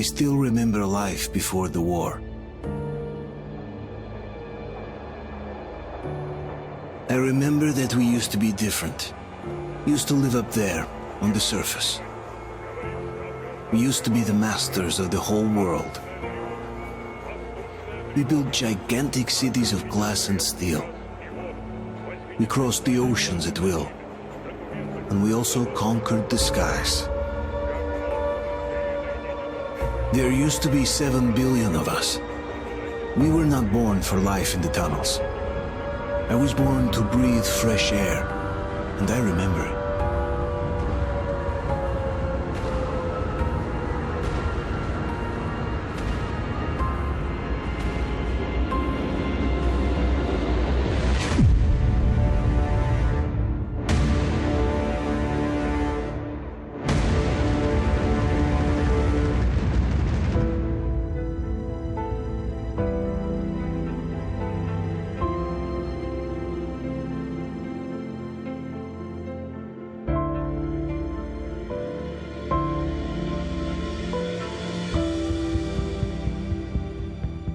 still remember life before the war. I remember that we used to be different. Used to live up there, on the surface. We used to be the masters of the whole world. We built gigantic cities of glass and steel. We crossed the oceans at will. And we also conquered the skies. There used to be 7 billion of us. We were not born for life in the tunnels. I was born to breathe fresh air, and I remember it.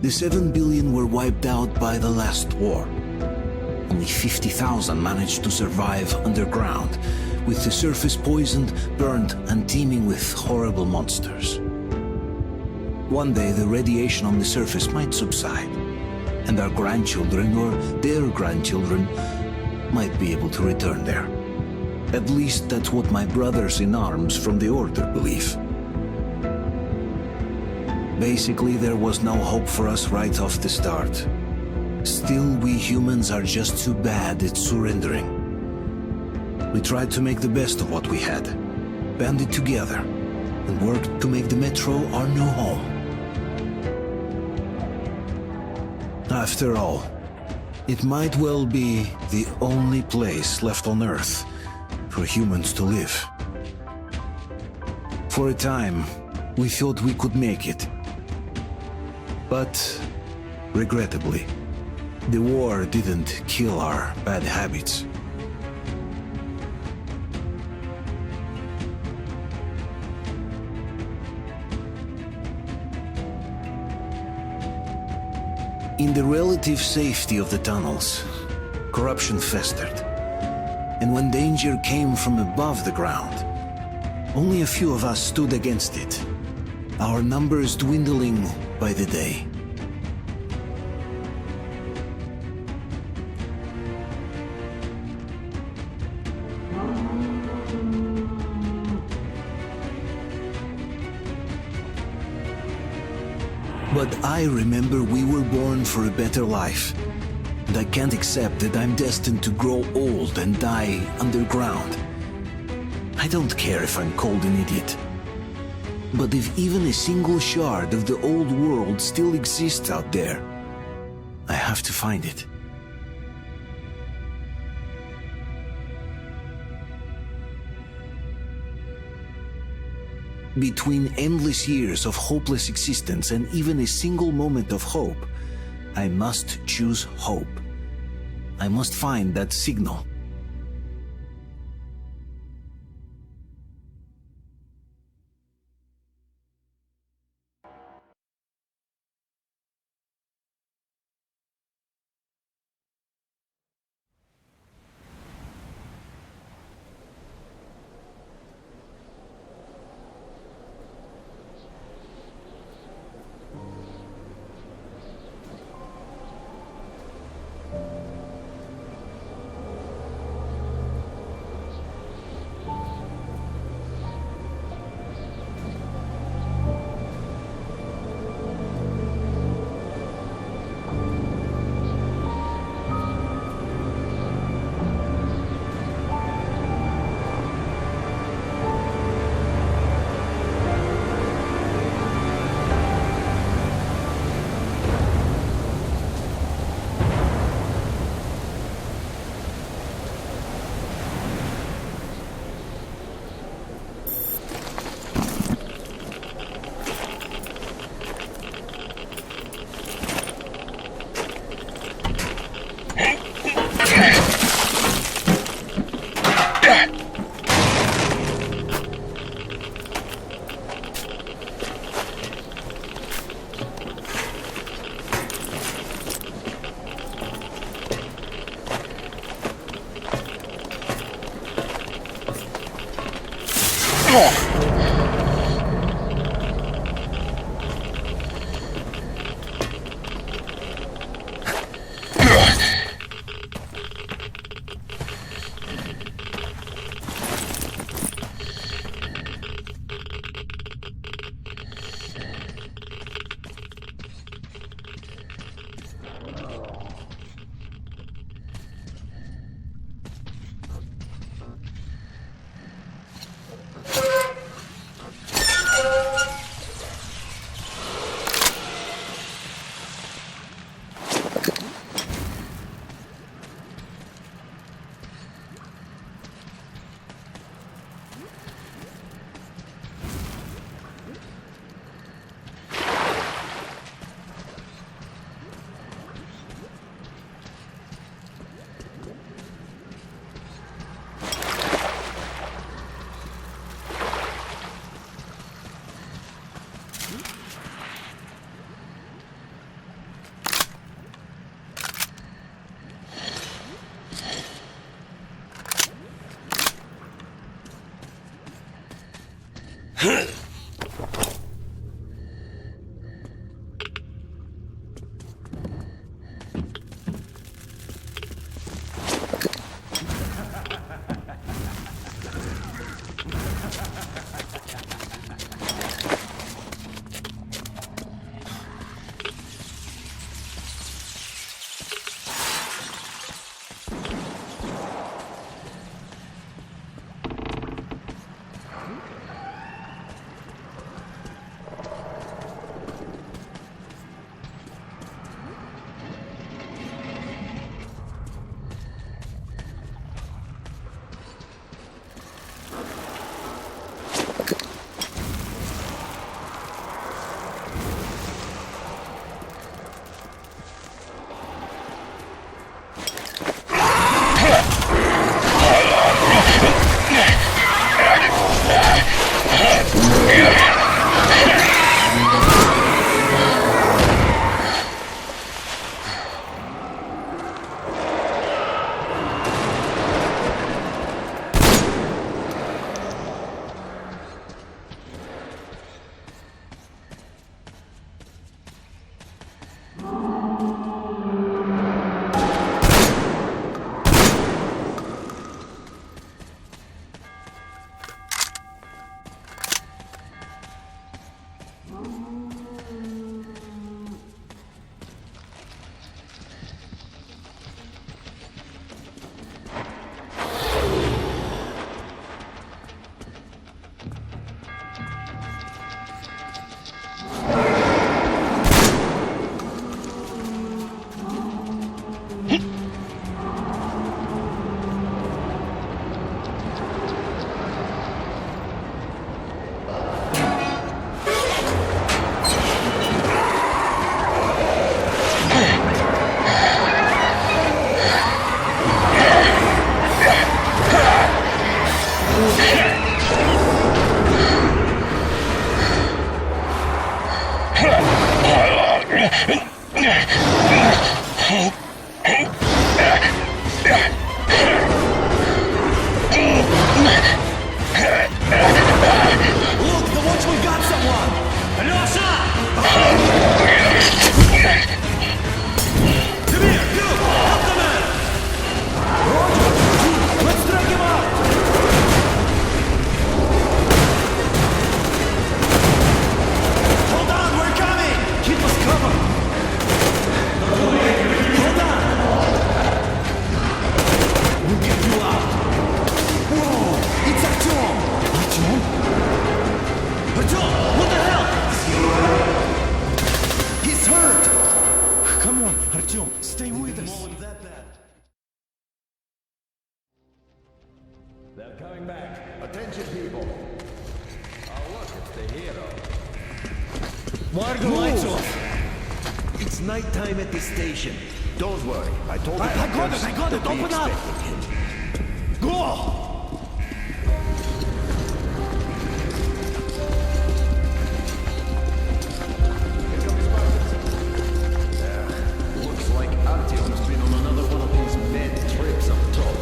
The 7 billion were wiped out by the last war. Only 50,000 managed to survive underground, with the surface poisoned, burned, and teeming with horrible monsters. One day the radiation on the surface might subside, and our grandchildren or their grandchildren might be able to return there. At least that's what my brothers in arms from the Order believe. Basically, there was no hope for us right off the start. Still, we humans are just too bad at surrendering. We tried to make the best of what we had, banded together, and worked to make the Metro our new home. After all, it might well be the only place left on Earth for humans to live. For a time, we thought we could make it. But, regrettably, the war didn't kill our bad habits. In the relative safety of the tunnels, corruption festered. And when danger came from above the ground, only a few of us stood against it, our numbers dwindling by the day. But I remember we were born for a better life, and I can't accept that I'm destined to grow old and die underground. I don't care if I'm called an idiot. But if even a single shard of the old world still exists out there, I have to find it. Between endless years of hopeless existence and even a single moment of hope, I must choose hope. I must find that signal. They're coming back. Attention, people. Oh, look, it's the hero. Why are the lights off? It's nighttime at the station. Don't worry. I told the I got it, I got it. to be Open up. expecting him. Go! Looks like Artyom's been on another one of his mad trips up top.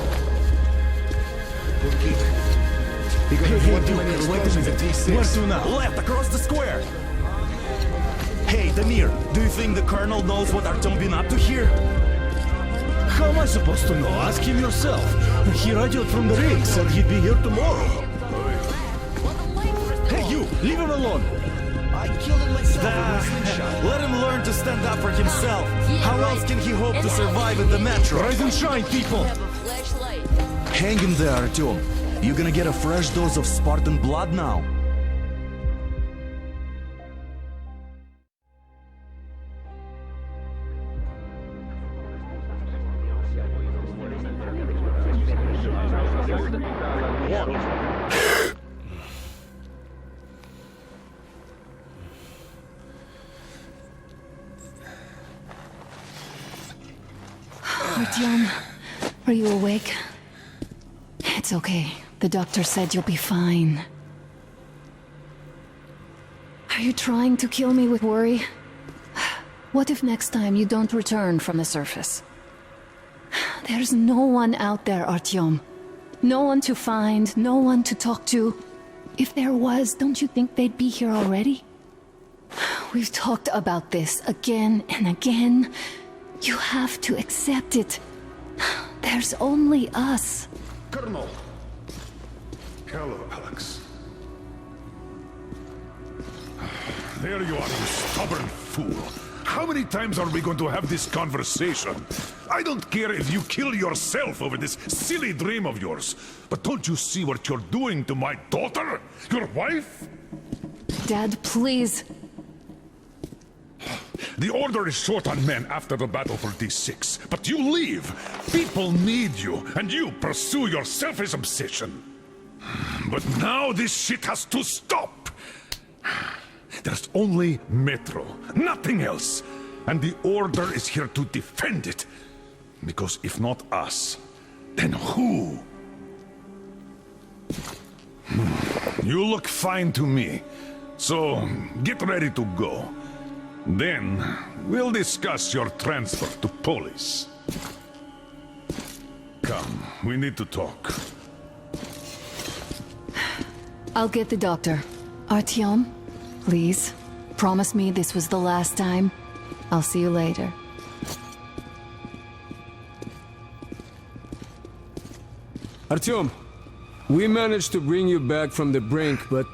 We'll keep it. Because of what too many Wait a explosions. minute. Where to now? Left, across the square. Hey, Damir, do you think the Colonel knows what Artyom been up to here? How am I supposed to know? Ask him yourself. He radioed from the rig, said he'd be here tomorrow. Hey, you! Leave him alone! I killed him myself with my slingshot. Let him learn to stand up for himself. How else can he hope to survive in the metro? Rise and shine, people! Hang in there, Artyom. You're gonna get a fresh dose of Spartan blood now. Artyom, are you awake? It's okay. The doctor said you'll be fine. Are you trying to kill me with worry? What if next time you don't return from the surface? There's no one out there, Artyom. No one to find, no one to talk to. If there was, don't you think they'd be here already? We've talked about this again and again. You have to accept it. There's only us. Colonel! Hello, Alex. There you are, you stubborn fool. How many times are we going to have this conversation? I don't care if you kill yourself over this silly dream of yours, but don't you see what you're doing to my daughter? Your wife? Dad, please. The Order is short on men after the battle for D6, but you leave. People need you, and you pursue your selfish obsession. But now this shit has to stop. There's only Metro, nothing else. And the Order is here to defend it. Because if not us, then who? You look fine to me. So, get ready to go. Then, we'll discuss your transfer to police. Come, we need to talk. I'll get the doctor. Artyom, please, promise me this was the last time. I'll see you later. Artyom, we managed to bring you back from the brink, but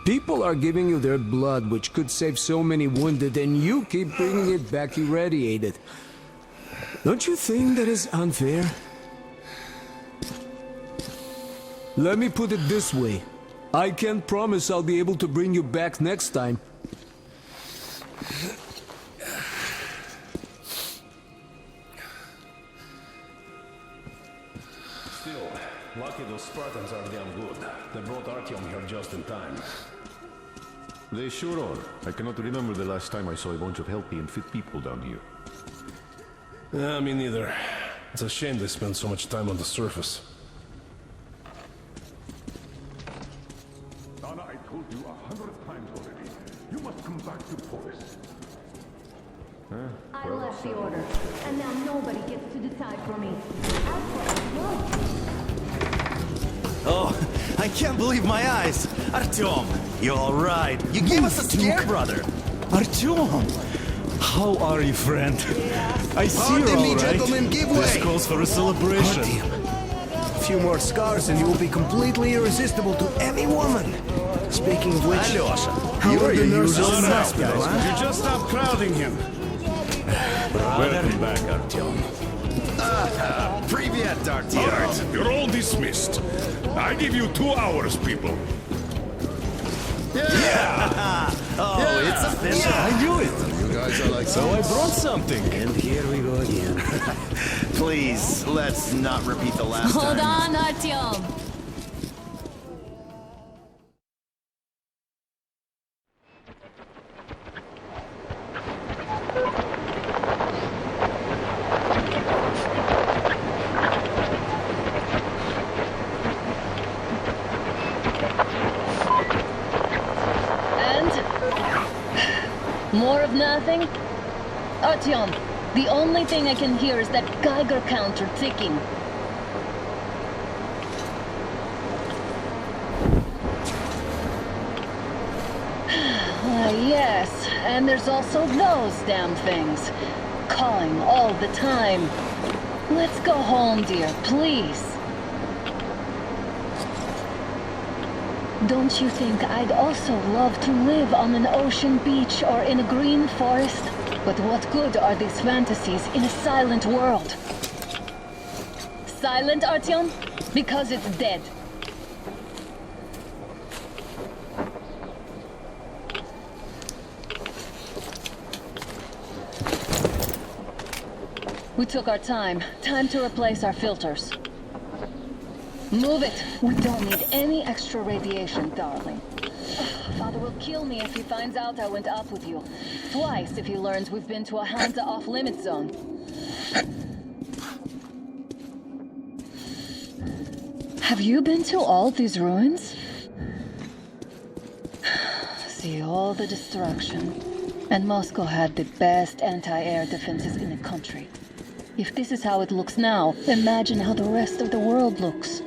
people are giving you their blood, which could save so many wounded, and you keep bringing it back irradiated. Don't you think that is unfair? Let me put it this way. I can't promise I'll be able to bring you back next time. Still, lucky those Spartans are damn good. They brought Artyom here just in time. They sure are. I cannot remember the last time I saw a bunch of healthy and fit people down here. Me neither. It's a shame they spend so much time on the surface. Donna, I told you 100 times already. You must come back to police. I left the order, and now nobody gets to decide for me. As for Oh, I can't believe my eyes. Artyom, you're all right. You gave us a scare, brother. Artyom! How are you, friend? I see you're Pardon me, all right. gentlemen, give This way. calls for a celebration. A few more scars and you will be completely irresistible to any woman. Speaking of which, Alyosha, how are the nurses All in the right, hospital, guys, huh? would you just stop crowding him? Welcome back, Artyom. Привет, All Artyom. right, you're all dismissed. I give you 2 hours, people. Oh, it's official. I knew it. You guys are like So I brought something. And here we go again. Please, let's not repeat the last Hold time. on, Artyom. More of nothing? Artyom, the only thing I can hear is that Geiger counter ticking. Yes, and there's also those damn things. Calling all the time. Let's go home, dear, please. Don't you think I'd also love to live on an ocean beach or in a green forest? But what good are these fantasies in a silent world? Silent, Artyom? Because it's dead. We took our time. Time to replace our filters. Move it! We don't need any extra radiation, darling. Father will kill me if he finds out I went up with you. Twice if he learns we've been to a Hansa off-limit zone. Have you been to all these ruins? See all the destruction. And Moscow had the best anti-air defenses in the country. If this is how it looks now, imagine how the rest of the world looks.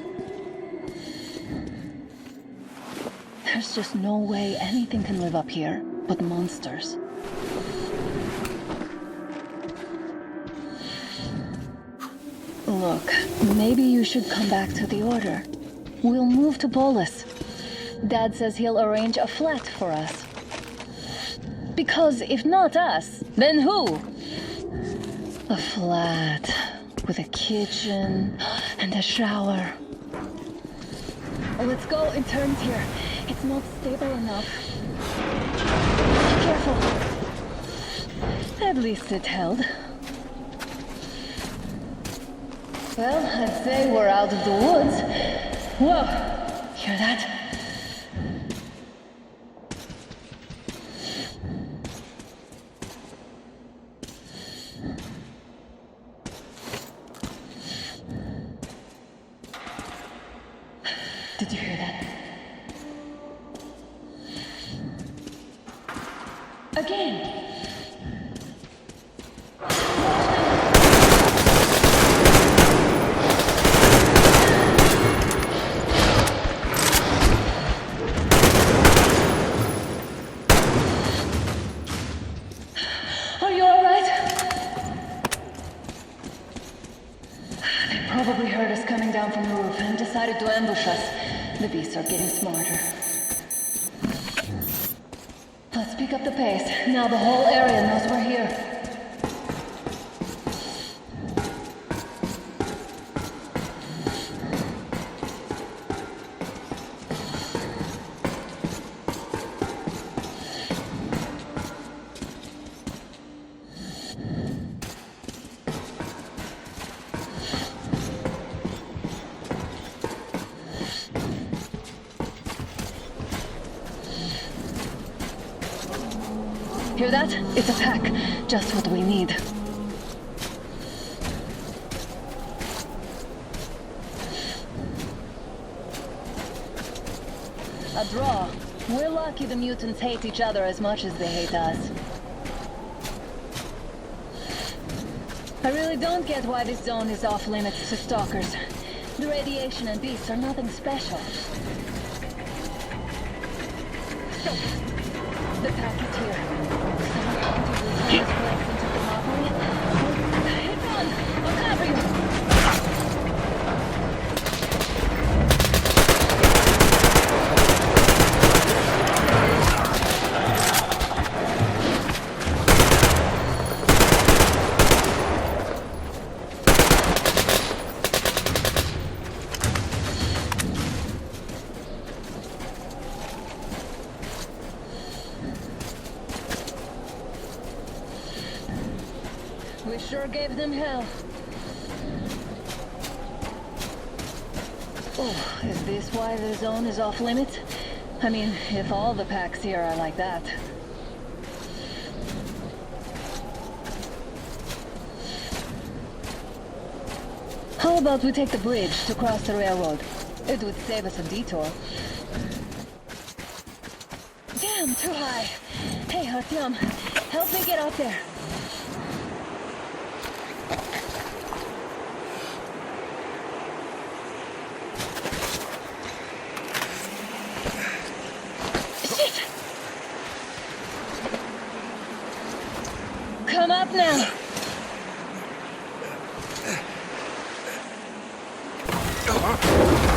There's just no way anything can live up here but monsters. Look, maybe you should come back to the Order. We'll move to Polis. Dad says he'll arrange a flat for us. Because if not us, then who? A flat with a kitchen and a shower. Let's go in turns here. It's not stable enough. Careful. At least it held. Well, I'd say we're out of the woods. Whoa! Hear that? Did you hear that? Again! Are you alright? They probably heard us coming down from the roof and decided to ambush us. The beasts are getting smarter. Let's pick up the pace. Now the whole area knows we're here. Hear that? It's a pack. Just what we need. A draw. We're lucky the mutants hate each other as much as they hate us. I really don't get why this zone is off limits to stalkers. The radiation and beasts are nothing special. So, the pack is here. Hit on! I'll cover you! We sure gave them hell. Oh, is this why the zone is off limits? I mean, if all the packs here are like that. How about we take the bridge to cross the railroad? It would save us a detour. Damn, too high. Hey, Artyom, help me get out there.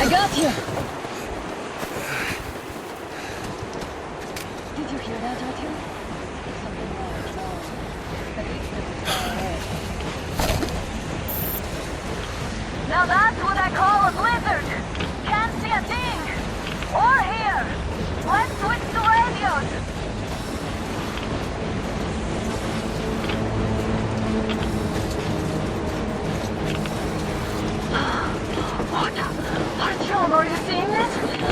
I got you! Did you hear that, Artyom? Something wrong. At least it was far away. Now that's what I call a blizzard! Can't see a thing! Or hear! Let's switch to radios! What? Artyom, are you seeing this?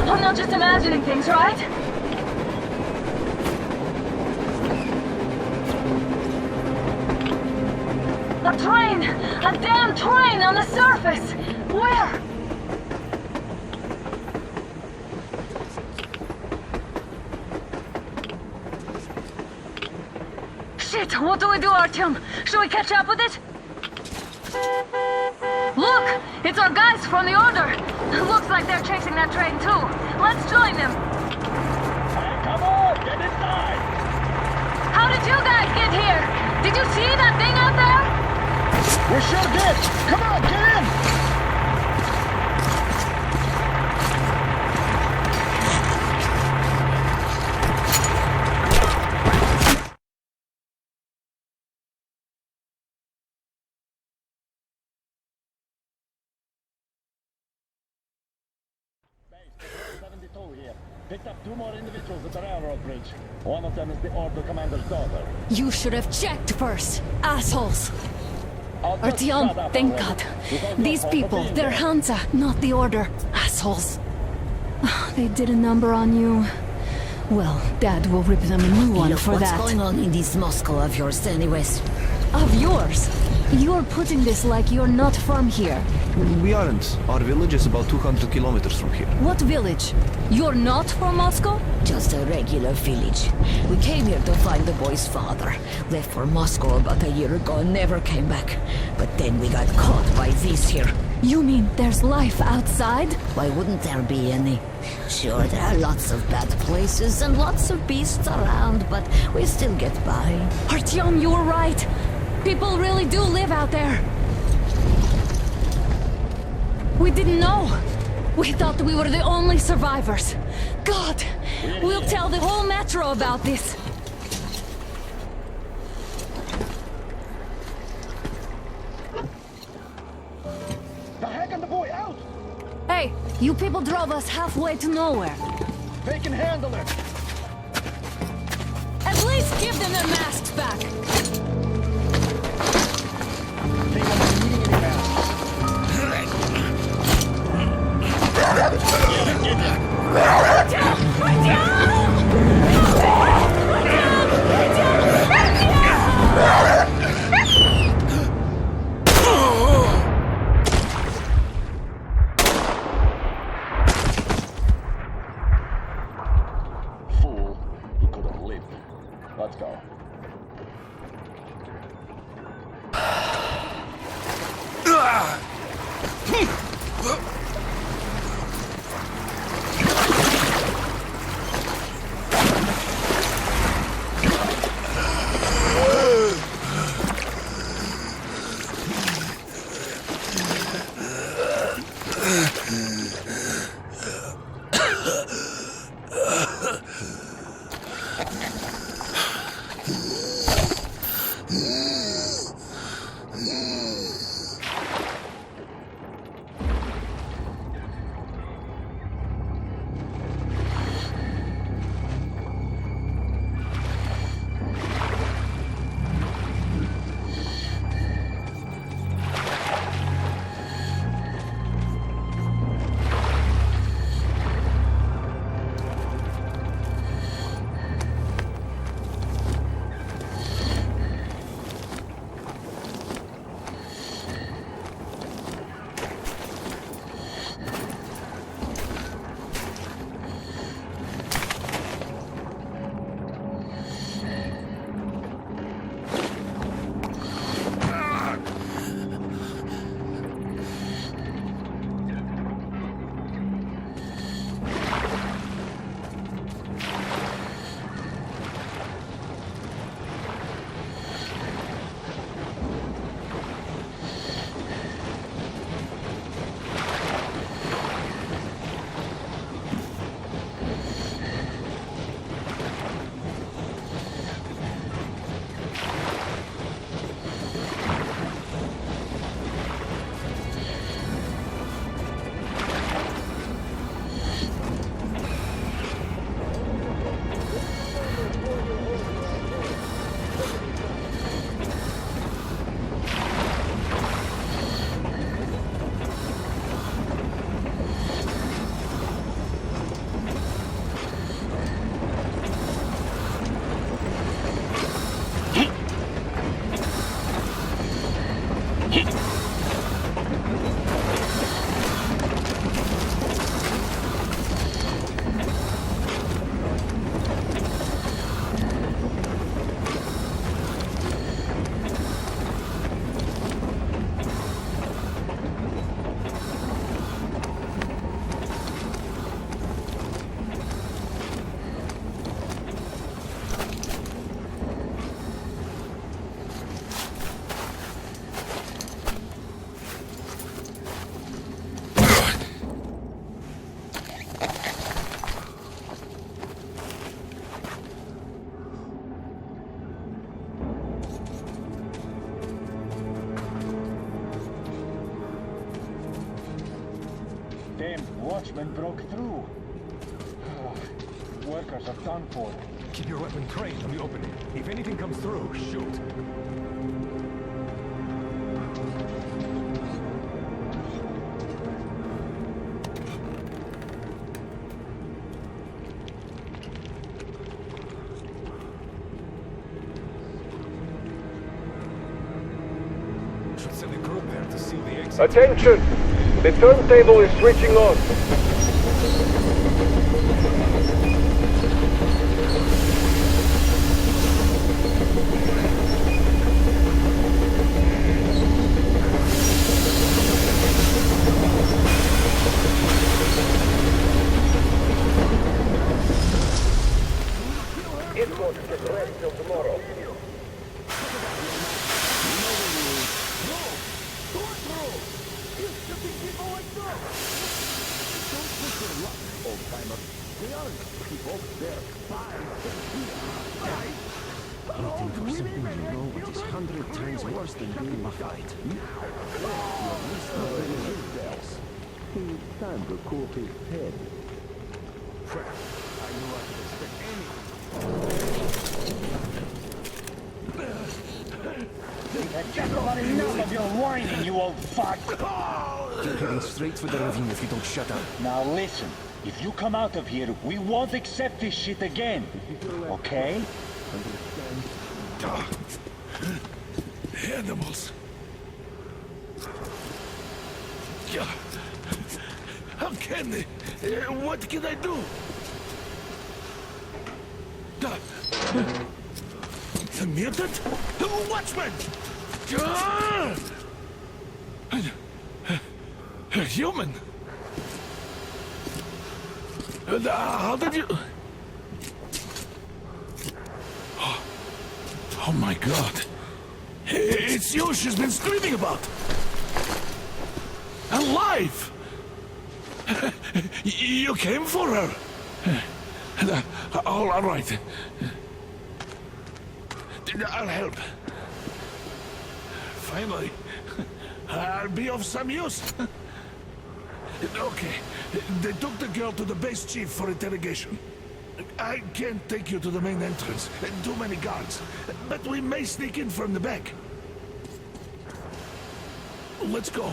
I'm not just imagining things, right? A train! A damn train on the surface! Where? Shit! What do we do, Artyom? Should we catch up with it? Look! It's our guys from the Order! Looks like they're chasing that train too. Let's join them! Hey, come on! Get inside! How did you guys get here? Did you see that thing out there? We sure did! Come on, get in! Here. Picked up 2 more individuals at the railroad bridge. One of them is the Order commander's daughter. You should have checked first, assholes! I'll just shut Artyom, up thank already. God. You got These your fault for people, being they're there. Hansa, not the Order. Assholes. They did a number on you. Well, Dad will rip them a new one Look, for what's that. going on in this Moscow of yours anyways? Of yours? You're putting this like you're not from here. We aren't. Our village is about 200 kilometers from here. What village? You're not from Moscow? Just a regular village. We came here to find the boy's father. Left for Moscow about a year ago and never came back. But then we got caught by this here. You mean there's life outside? Why wouldn't there be any? Sure, there are lots of bad places and lots of beasts around, but we still get by. Artyom, you were right. People really do live out there. We didn't know. We thought we were the only survivors. God, we'll tell the whole metro about this. The heck and the boy out! Hey, you people drove us halfway to nowhere. They can handle it! At least give them their masks back. They won't be needing any masks. Fool. He could have lived. Let's go. Damned watchman broke through. Workers are done for. Keep your weapon trained on the opening. If anything comes through, shoot. Should send a group there to see the exit. Attention! The turntable is switching on. It won't get rest till tomorrow. Waiting for something you know what is 100 times worse than being in a fight. Time to cool his head. I knew I could expect anything. I've just about enough of your whining, you old fuck! You're heading straight for the ravine if you don't shut up. Now listen, if you come out of here, we won't accept this shit again. Okay? Animals. Yeah. How can they? What can I do? The mutant? Watchman! A human? How did you... Oh my God. It's you she's been screaming about. Alive! You came for her. All right. I'll help. Finally, I'll be of some use. Okay, they took the girl to the base chief for interrogation. I can't take you to the main entrance. Too many guards. But we may sneak in from the back. Let's go.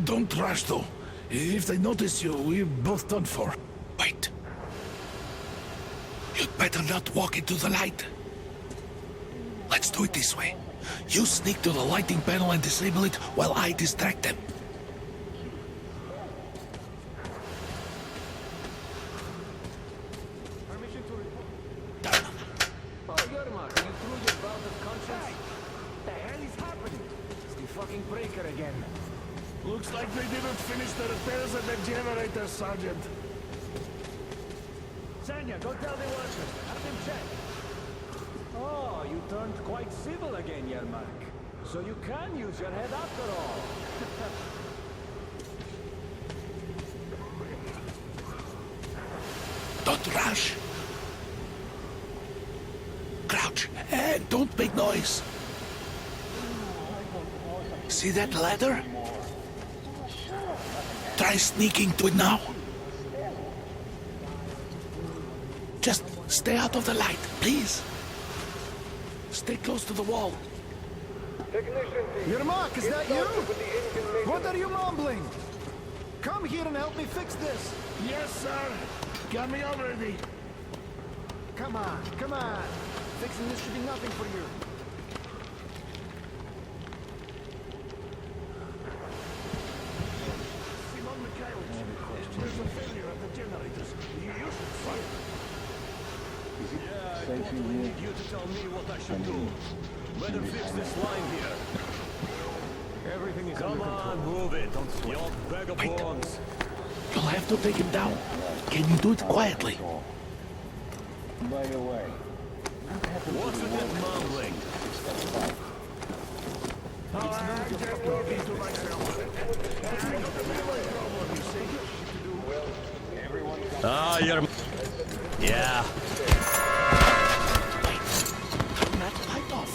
Don't rush, though. If they notice you, we're both done for. Wait. You'd better not walk into the light. Let's do it this way. You sneak to the lighting panel and disable it while I distract them. Looks like they didn't finish the repairs at the generator, Sergeant. Sanya, go tell the workers. Have them check. Oh, you turned quite civil again, Yermak. So you can use your head after all. Don't rush. Crouch and don't make noise. See that ladder? Try sneaking to it now. Just stay out of the light, please. Stay close to the wall. Yermak, is that you? What are you mumbling? Come here and help me fix this. Yes, sir. Got me already. Come on, come on. Fixing this should be nothing for you. There's a failure at the generators. You should see it. Yeah, I totally need you to tell me what I should do. Better fix this line here. Everything is Come on, move it. You bag of bones. You'll have to take him down. Can you do it quietly? By the way, What's with that mumbling? I'm just talking to myself. I got a bit of a problem, you see. Ah, you're... Yeah. Turn that light off.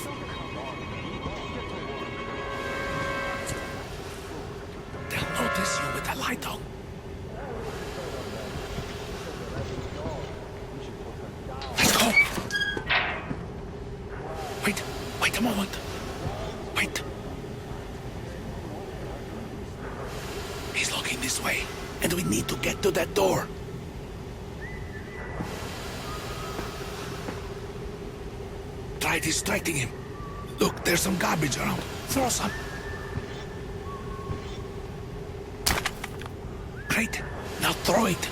They'll notice you with the light on. walking this way, and we need to get to that door. Try distracting him. Look, there's some garbage around. Throw some. Great. Now throw it.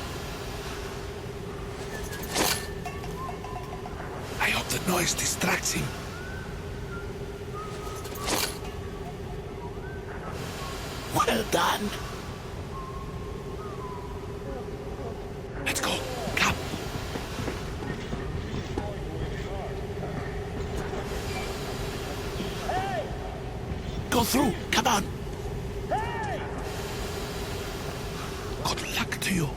I hope the noise distracts him. Well done. Let's go. Come. Go through. Come on. Good luck to you.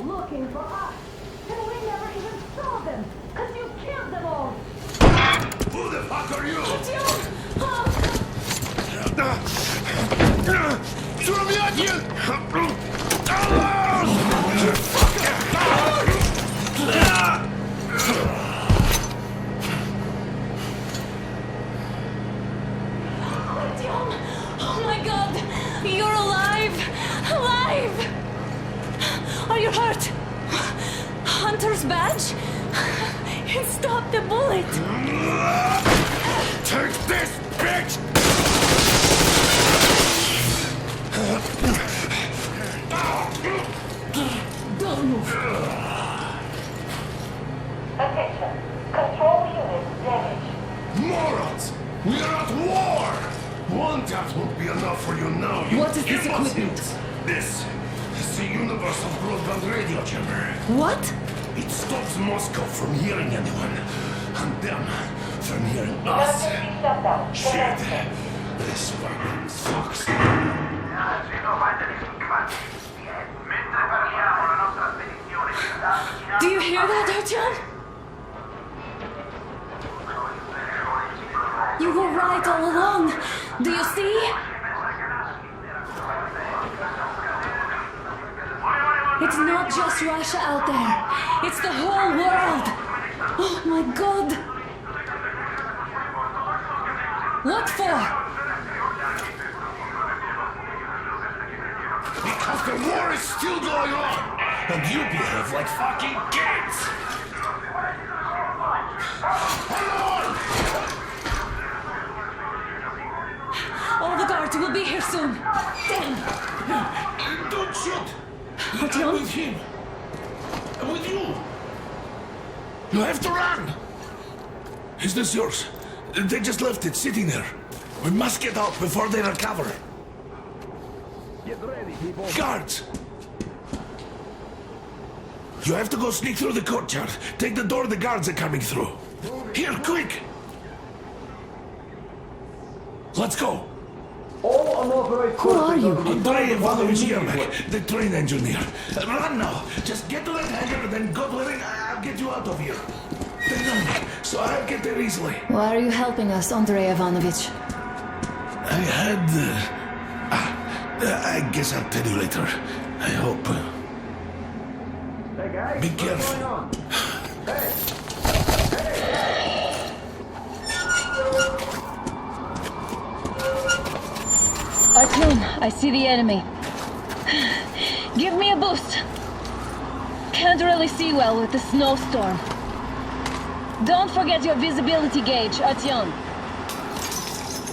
Looking for us, and we never even saw them, because you killed them all. Who the fuck are you? Throw me at you! Oh my god! You're alive! Alive! Are you hurt? Hunter's badge? It stopped the bullet! Take this, bitch! Don't move! Attention. Control unit damaged. Morons! We are at war! One tap won't be enough for you now. You What is this equipment? This is the universal broadband radio jammer. What? It stops Moscow from hearing anyone, and them from hearing us. Shit! This fucking sucks. Do you hear that, Artyom? You were right all along. Do you see? It's not just Russia out there. It's the whole world. Oh my god. What for? Because the war is still going on, and you behave like fucking kids! All the guards will be here soon. Damn. Don't shoot! Artyom? I'm with him. I'm with you. You have to run! Is this yours? They just left it sitting there. We must get out before they recover. Get ready, people. Guards! You have to go sneak through the courtyard. Take the door the guards are coming through. Here, quick! Let's go! All unauthorized Who are you? Andrei Ivanovich Yermak, the train engineer. Run now! Just get to that hangar and then God willing, I'll get you out of here. They know me, so I'll get there easily. Why are you helping us, Andrei Ivanovich? I had... I guess I'll tell you later. I hope. Hey guys, Be what's careful. going on? Hey! Artyom, I see the enemy. Give me a boost. Can't really see well with the snowstorm. Don't forget your visibility gauge, Artyom.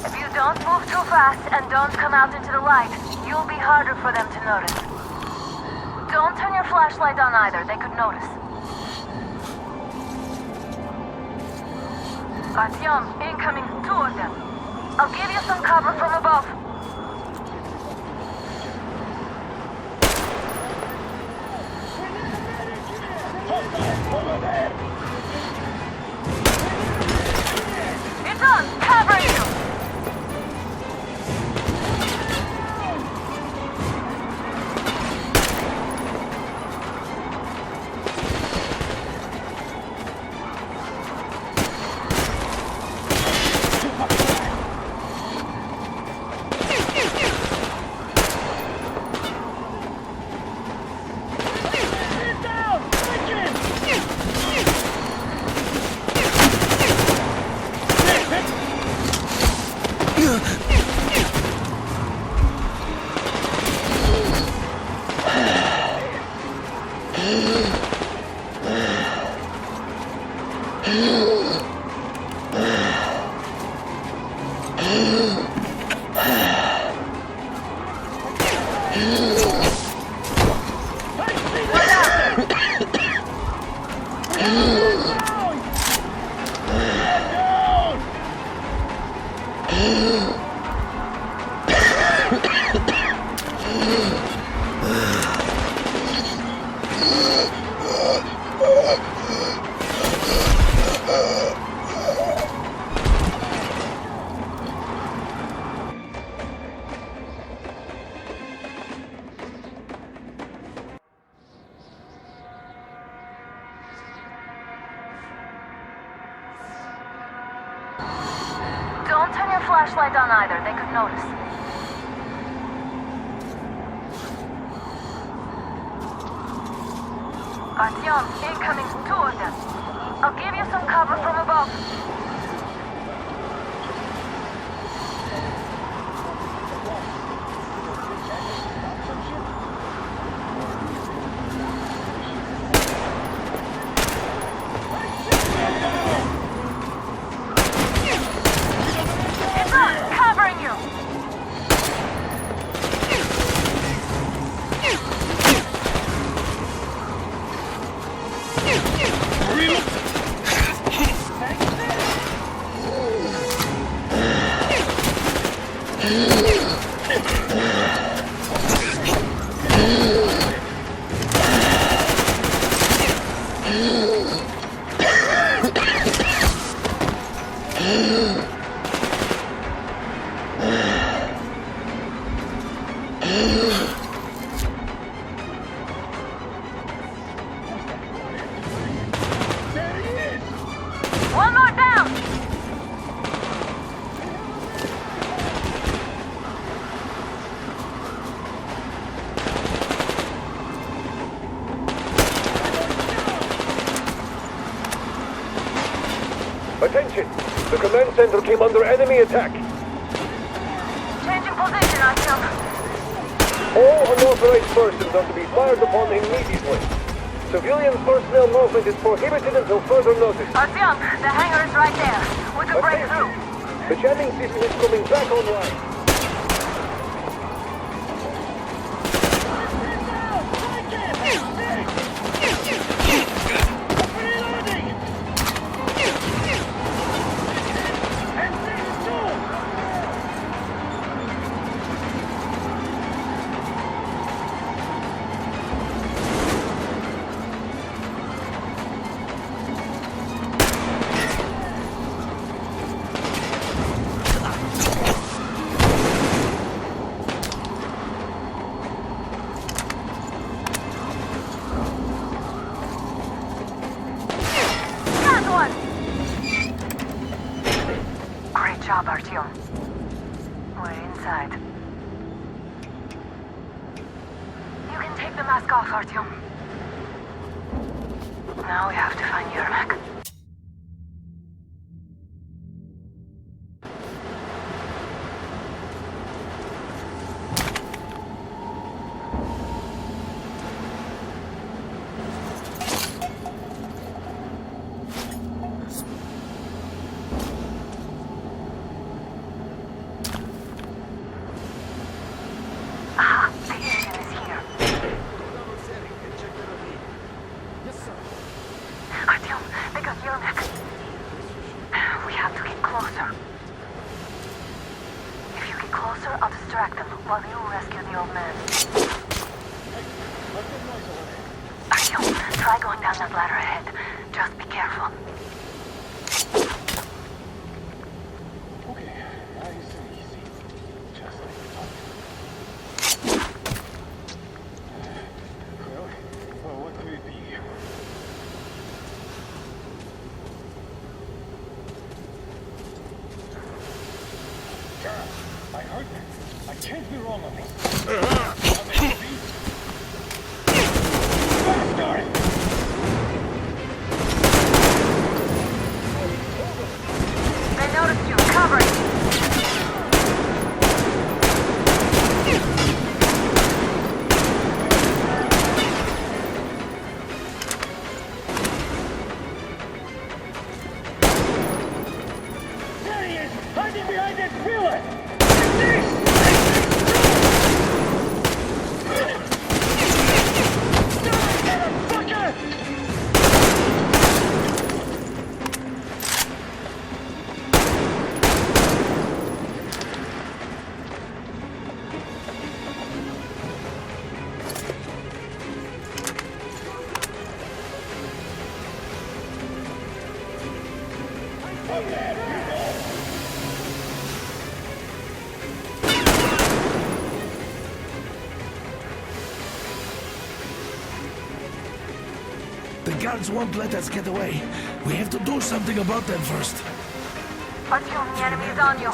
If you don't move too fast and don't come out into the light, you'll be harder for them to notice. Don't turn your flashlight on either, they could notice. Artyom, incoming, 2 of them. I'll give you some cover from above. It's on! Cover you! Don't turn your flashlight on either, they could notice. Artyom, incoming, 2 of them. I'll give you some cover from above. It's us, covering you! One more down! Attention! The command center came under enemy attack. Changing position, Artyom. All unauthorized persons are to be fired upon immediately. Civilian personnel movement is prohibited until further notice. Artyom, the hangar is right there. We could break through. The jamming system is coming back online. Great job, Artyom. We're inside. You can take the mask off, Artyom. Now we have to find Yermak. Artyom, they got Yermak. We have to get closer. If you get closer, I'll distract them while you rescue the old man. Artyom, try going down that ladder ahead. Just be careful. Okay, nice and easy. Just like we talked. Well, what could it be? I heard that. I can't be wrong on this. Bastard! They noticed you. Cover it. There he is! Hiding behind that pillar! guards won't let us get away. We have to do something about them first. Artyom, the enemy is on you.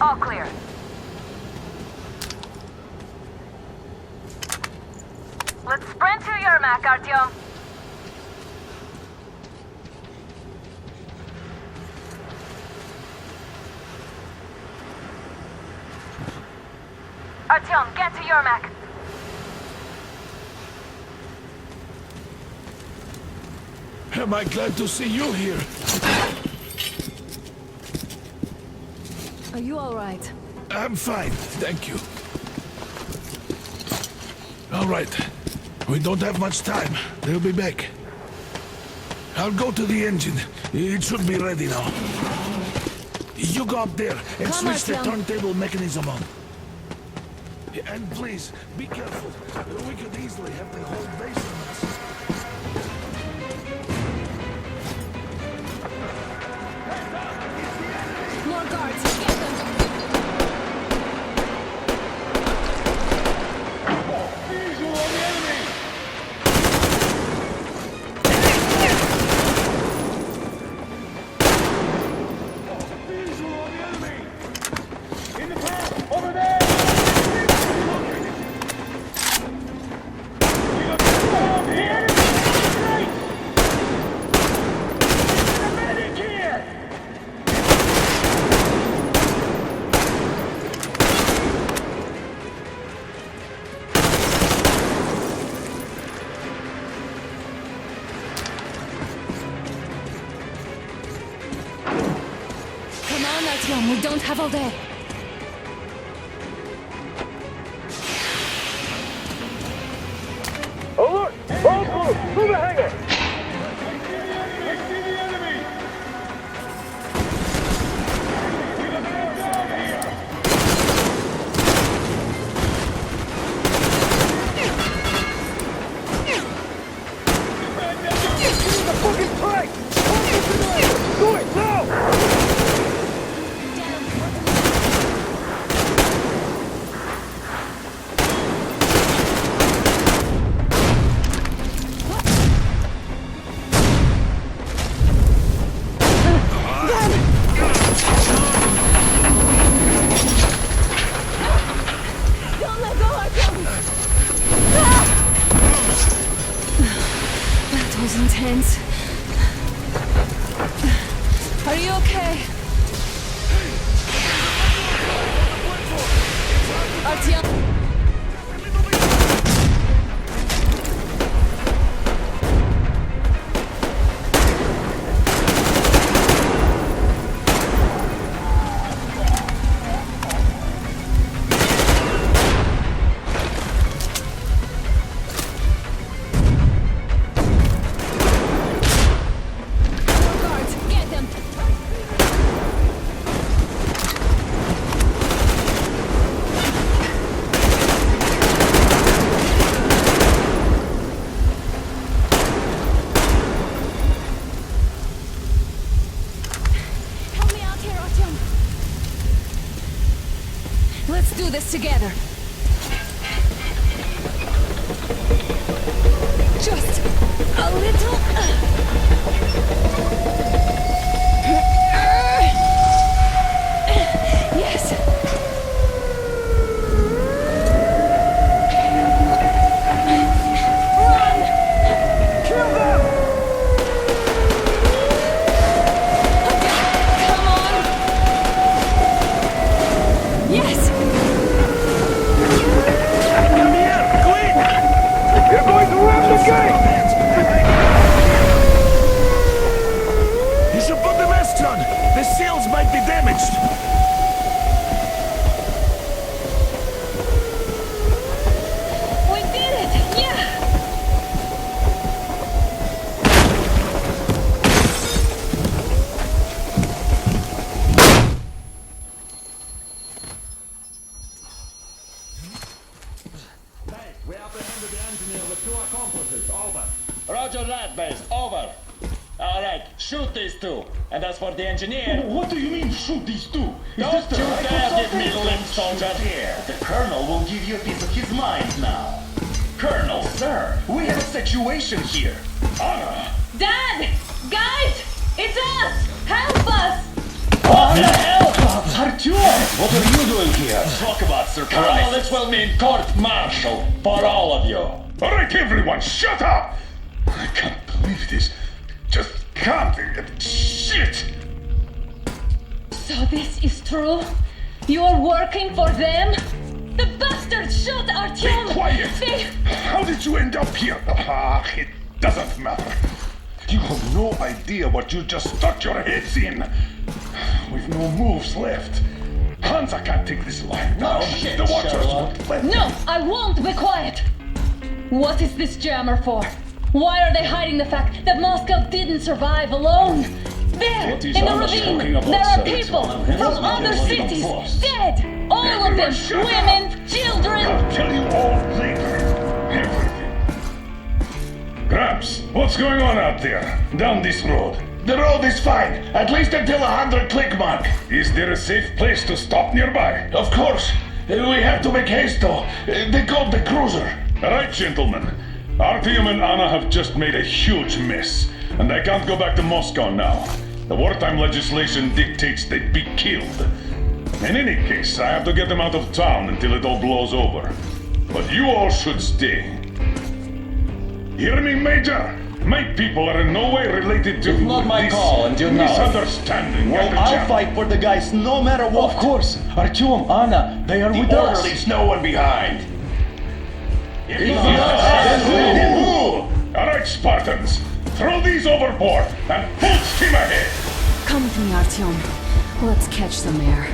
All clear. Let's sprint to Yermak, Artyom. Artyom, get to Yermak. Am I glad to see you here? Are you all right? I'm fine, thank you. All right. We don't have much time. They'll be back. I'll go to the engine. It should be ready now. You go up there and switch the turntable mechanism on. And please, be careful. We could easily have the whole base on us. More guards, get them! Visual on the enemy! Visual on the enemy! In the path! Over there! We got down here! Great! There's a medic here! Come on, Artyom, we don't have all day. Alert! All crew, through the hangar! I see the enemy! We got down here! Use the fucking tank! Do it now! Don't let go, Artyom! That was intense. Are you okay? Artyom! together. Just a little. Yes. Run! Kill them! Come on! Yes! Come here, quick! They're going to ram the gate! You should put the masks on. The seals might be damaged. We did it! Yeah! We apprehended the engineer with 2 accomplices. Over. Roger that, base. Over. All right, shoot these 2. And as for the engineer... What do you mean, shoot these 2? Don't you dare give me limp, soldier. Here, the Colonel will give you a piece of his mind now. Colonel, sir, we have a situation here. Anna! Dad! Guys! It's us! Help us! What the hell? Artyom, what are you doing here? Talk about surprise. Colonel, this will mean court-martial for all of you. All right, everyone, shut up! I can't believe this. Just can't. Shit! So this is true? You're working for them? The bastards shot Artyom! Be quiet! They... How did you end up here? It doesn't matter. You have no idea what you just stuck your heads in. We've no moves left. Hansa can't take this line down. shit, The Watchers Sherlock. won't let No, I won't be quiet! What is this jammer for? Why are they hiding the fact that Moscow didn't survive alone? There, What is in the Anna ravine, talking about, there are sir? people It's from one of other them. cities, dead! All of Everyone them, shut up. women, children! I'll tell you all later. Everything. Gramps, what's going on out there? Down this road? The road is fine, at least until 100 click mark. Is there a safe place to stop nearby? Of course. We have to make haste though. They got the cruiser. All right, gentlemen. Artyom and Anna have just made a huge mess, and I can't go back to Moscow now. The wartime legislation dictates they be killed. In any case, I have to get them out of town until it all blows over. But you all should stay. Hear me, Major? My people are in no way related to It's not my this call, and you know it. misunderstanding. Well, and the I'll jam- fight for the guys no matter what. Of course. Artyom, Anna, they are with us. Orderlies, no one behind. If not us, then who? All right, Spartans. Throw these overboard and full steam ahead. Come with me, Artyom. Let's catch some air.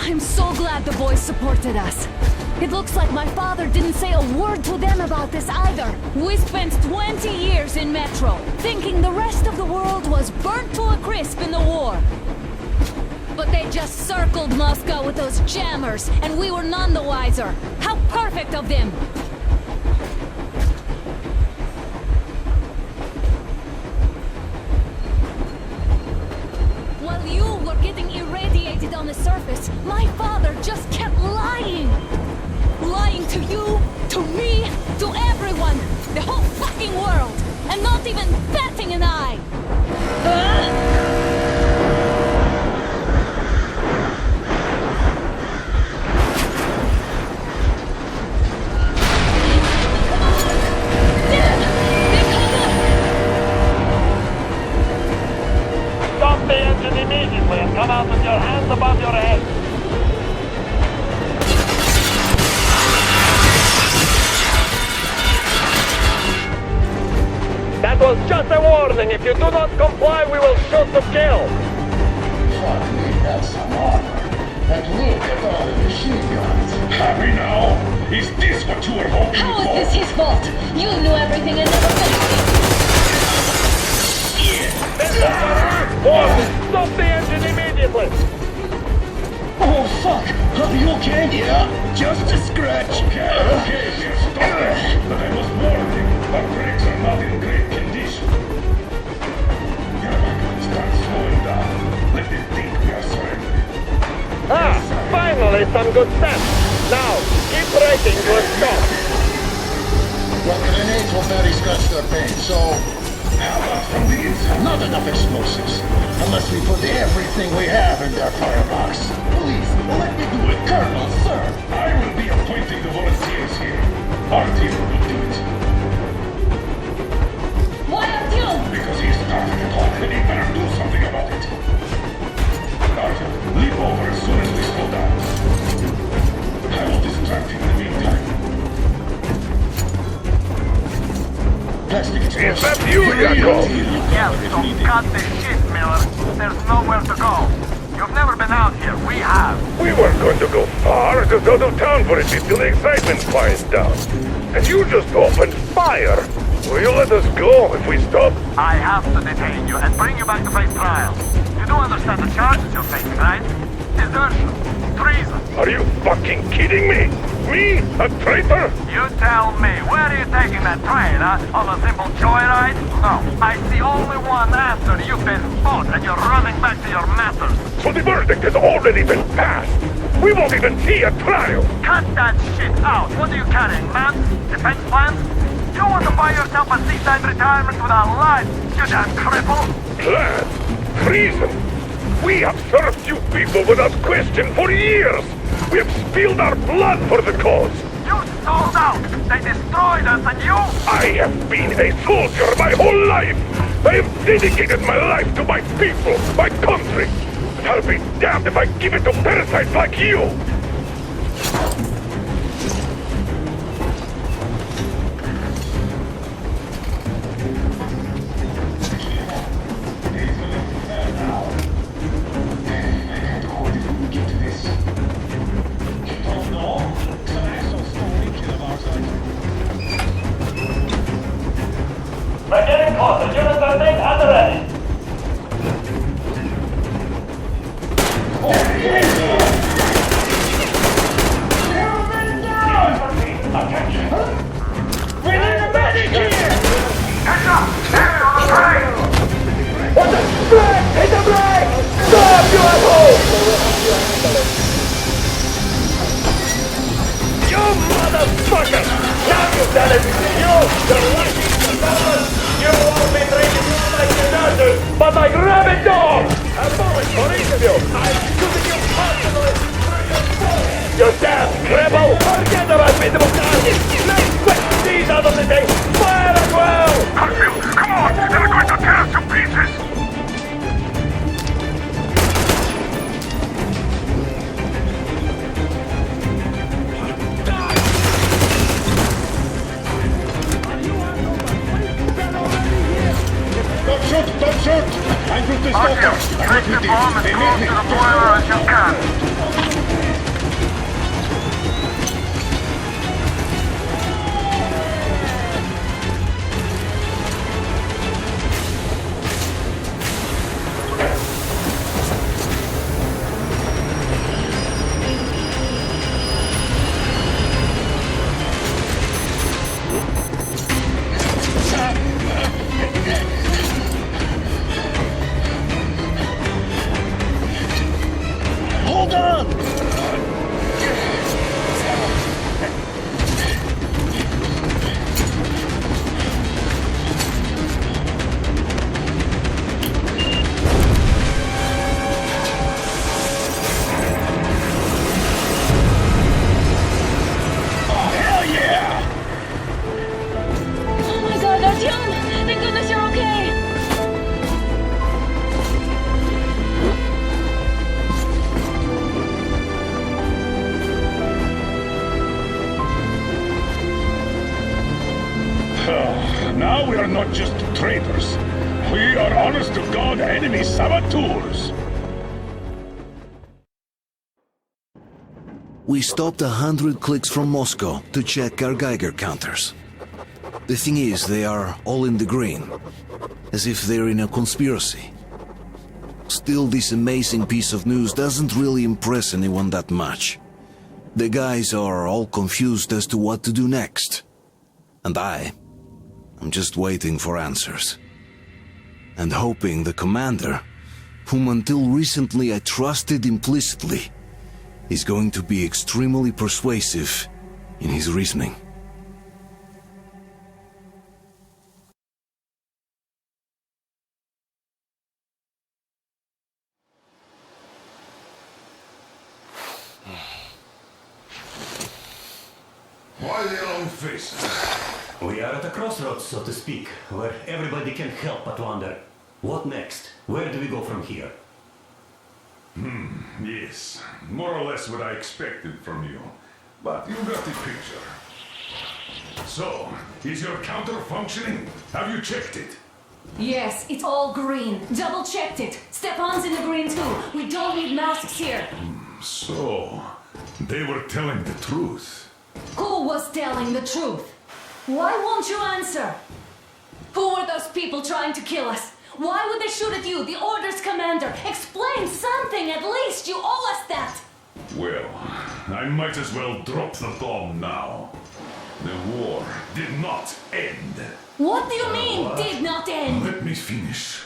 I'm so glad the boys supported us. It looks like my father didn't say a word to them about this either. We spent 20 years in Metro, thinking the rest of the world was burnt to a crisp in the war. But they just circled Moscow with those jammers, and we were none the wiser. How perfect of them! While you were getting irradiated on the surface, my father just kept lying. Lying to you, to me, to everyone, the whole fucking world, and not even batting an eye. Stop the engine immediately and come out with your hands above your head. That was just a warning. If you do not comply, we will shoot to kill. Fuck me, that's some armor. And look at all the machine guns. Happy now? Is this what you were hoping How for? is this his fault? You knew everything and never said anything. Boys, stop the engine immediately. Oh, fuck! Are you okay? Yeah, just a scratch. Okay, dear, stop it. But I must warn you, our brakes are not in great condition. You're not going to start slowing down. Let them think we are surrendering. Ah, finally some good sense. Now, keep braking to a stop. Well, grenades will barely scratch their paint, so... How about from the inside? Not enough explosives. Unless we put everything we have in their firebox. Please, let me do it, Colonel, sir. I will be appointing the volunteers here. Our team will do it. Why Artyom? Because he started it all, and he better do something about it. Artyom, leap over as soon as we slow down. I will distract him in the meantime. Plastic Is that you, Yakov? Yes, so cut the shit, Miller. There's nowhere to go. You've never been out here. We have. We weren't going to go far, just out of town for a bit till the excitement quiets down. And you just opened fire. Will you let us go if we stop? I have to detain you and bring you back to face trial. You do understand the charges you're facing, right? Desertion. Treason. Are you fucking kidding me? Me? A traitor? You tell me, where are you taking that train, huh? On a simple joyride? No, I see only one answer. You've been fought and you're running back to your masters. So the verdict has already been passed. We won't even see a trial. Cut that shit out. What are you carrying, man? Defense plans? You want to buy yourself a seaside retirement without life, you damn cripple? Plan? Treason? We have served you people without question for years. We have spilled our blood for the cause. You sold out. They destroyed us and you... I have been a soldier my whole life. I have dedicated my life to my people, my country. And I'll be damned if I give it to parasites like you. We're getting closer. Units are made at the ready. We need a medic here! Heads up! Hands on the train! What the brake! Hit the brake! Stop, you asshole! You motherfucker! Now you've done it! You're lucky! You won't be treated like the nurses, but like rabid dogs! A moment for each of you! I'm shooting you personally through your soul! You damn cripple! Forget about me, democracy! Let's quit these out of the day! Fire as well! Harfield, come on! They're going to tear us to pieces! Don't shoot! Don't shoot! I'm with this Artyom, doctor. I'm take with the you. bomb as They close need to me. the boiler as you can. Hold on! Hell yeah! Oh my god, Artyom! Thank goodness you're okay! Now we are not just traitors. We are honest-to-God enemy saboteurs. We stopped 100 clicks from Moscow to check our Geiger counters. The thing is, they are all in the green, as if they're in a conspiracy. Still, this amazing piece of news doesn't really impress anyone that much. The guys are all confused as to what to do next. And I'm just waiting for answers. And hoping the commander, whom until recently I trusted implicitly, is going to be extremely persuasive in his reasoning. Why the long face? We are at a crossroads, so to speak, where everybody can help but wonder, what next? Where do we go from here? Yes, more or less what I expected from you. But you got the picture. So, is your counter functioning? Have you checked it? Yes, it's all green. Double checked it. Stepan's in the green too. We don't need masks here. So, they were telling the truth. Who was telling the truth? Why won't you answer? Who were those people trying to kill us? Why would they shoot at you, the Order's commander? Explain something at least. You owe us that. Well, I might as well drop the bomb now. The war did not end. What do you mean, did not end? Let me finish.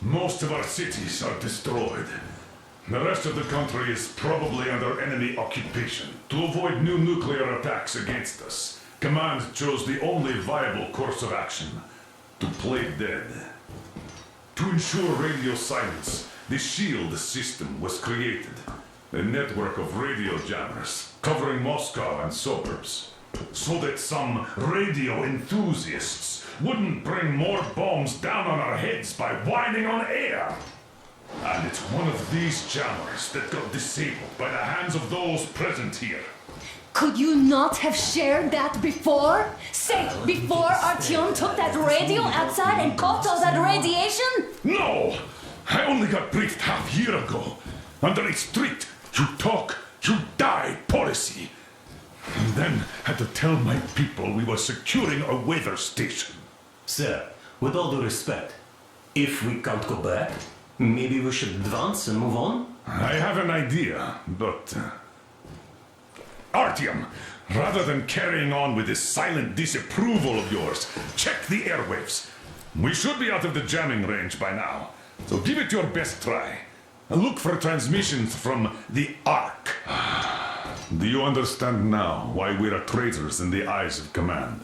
Most of our cities are destroyed. The rest of the country is probably under enemy occupation. To avoid new nuclear attacks against us, Command chose the only viable course of action: to play dead. To ensure radio silence, the SHIELD system was created. A network of radio jammers covering Moscow and suburbs, so that some radio enthusiasts wouldn't bring more bombs down on our heads by whining on air. And it's one of these jammers that got disabled by the hands of those present here. Could you not have shared that before? Say, before Artyom took that radio outside and caught all that radiation? No! I only got briefed half year ago. Under a strict, you talk, you die policy. And then had to tell my people we were securing a weather station. Sir, with all due respect, if we can't go back, maybe we should advance and move on? I have an idea, but... Artyom, rather than carrying on with this silent disapproval of yours, check the airwaves. We should be out of the jamming range by now, so give it your best try. Look for transmissions from the Ark. Do you understand now why we're traitors in the eyes of Command?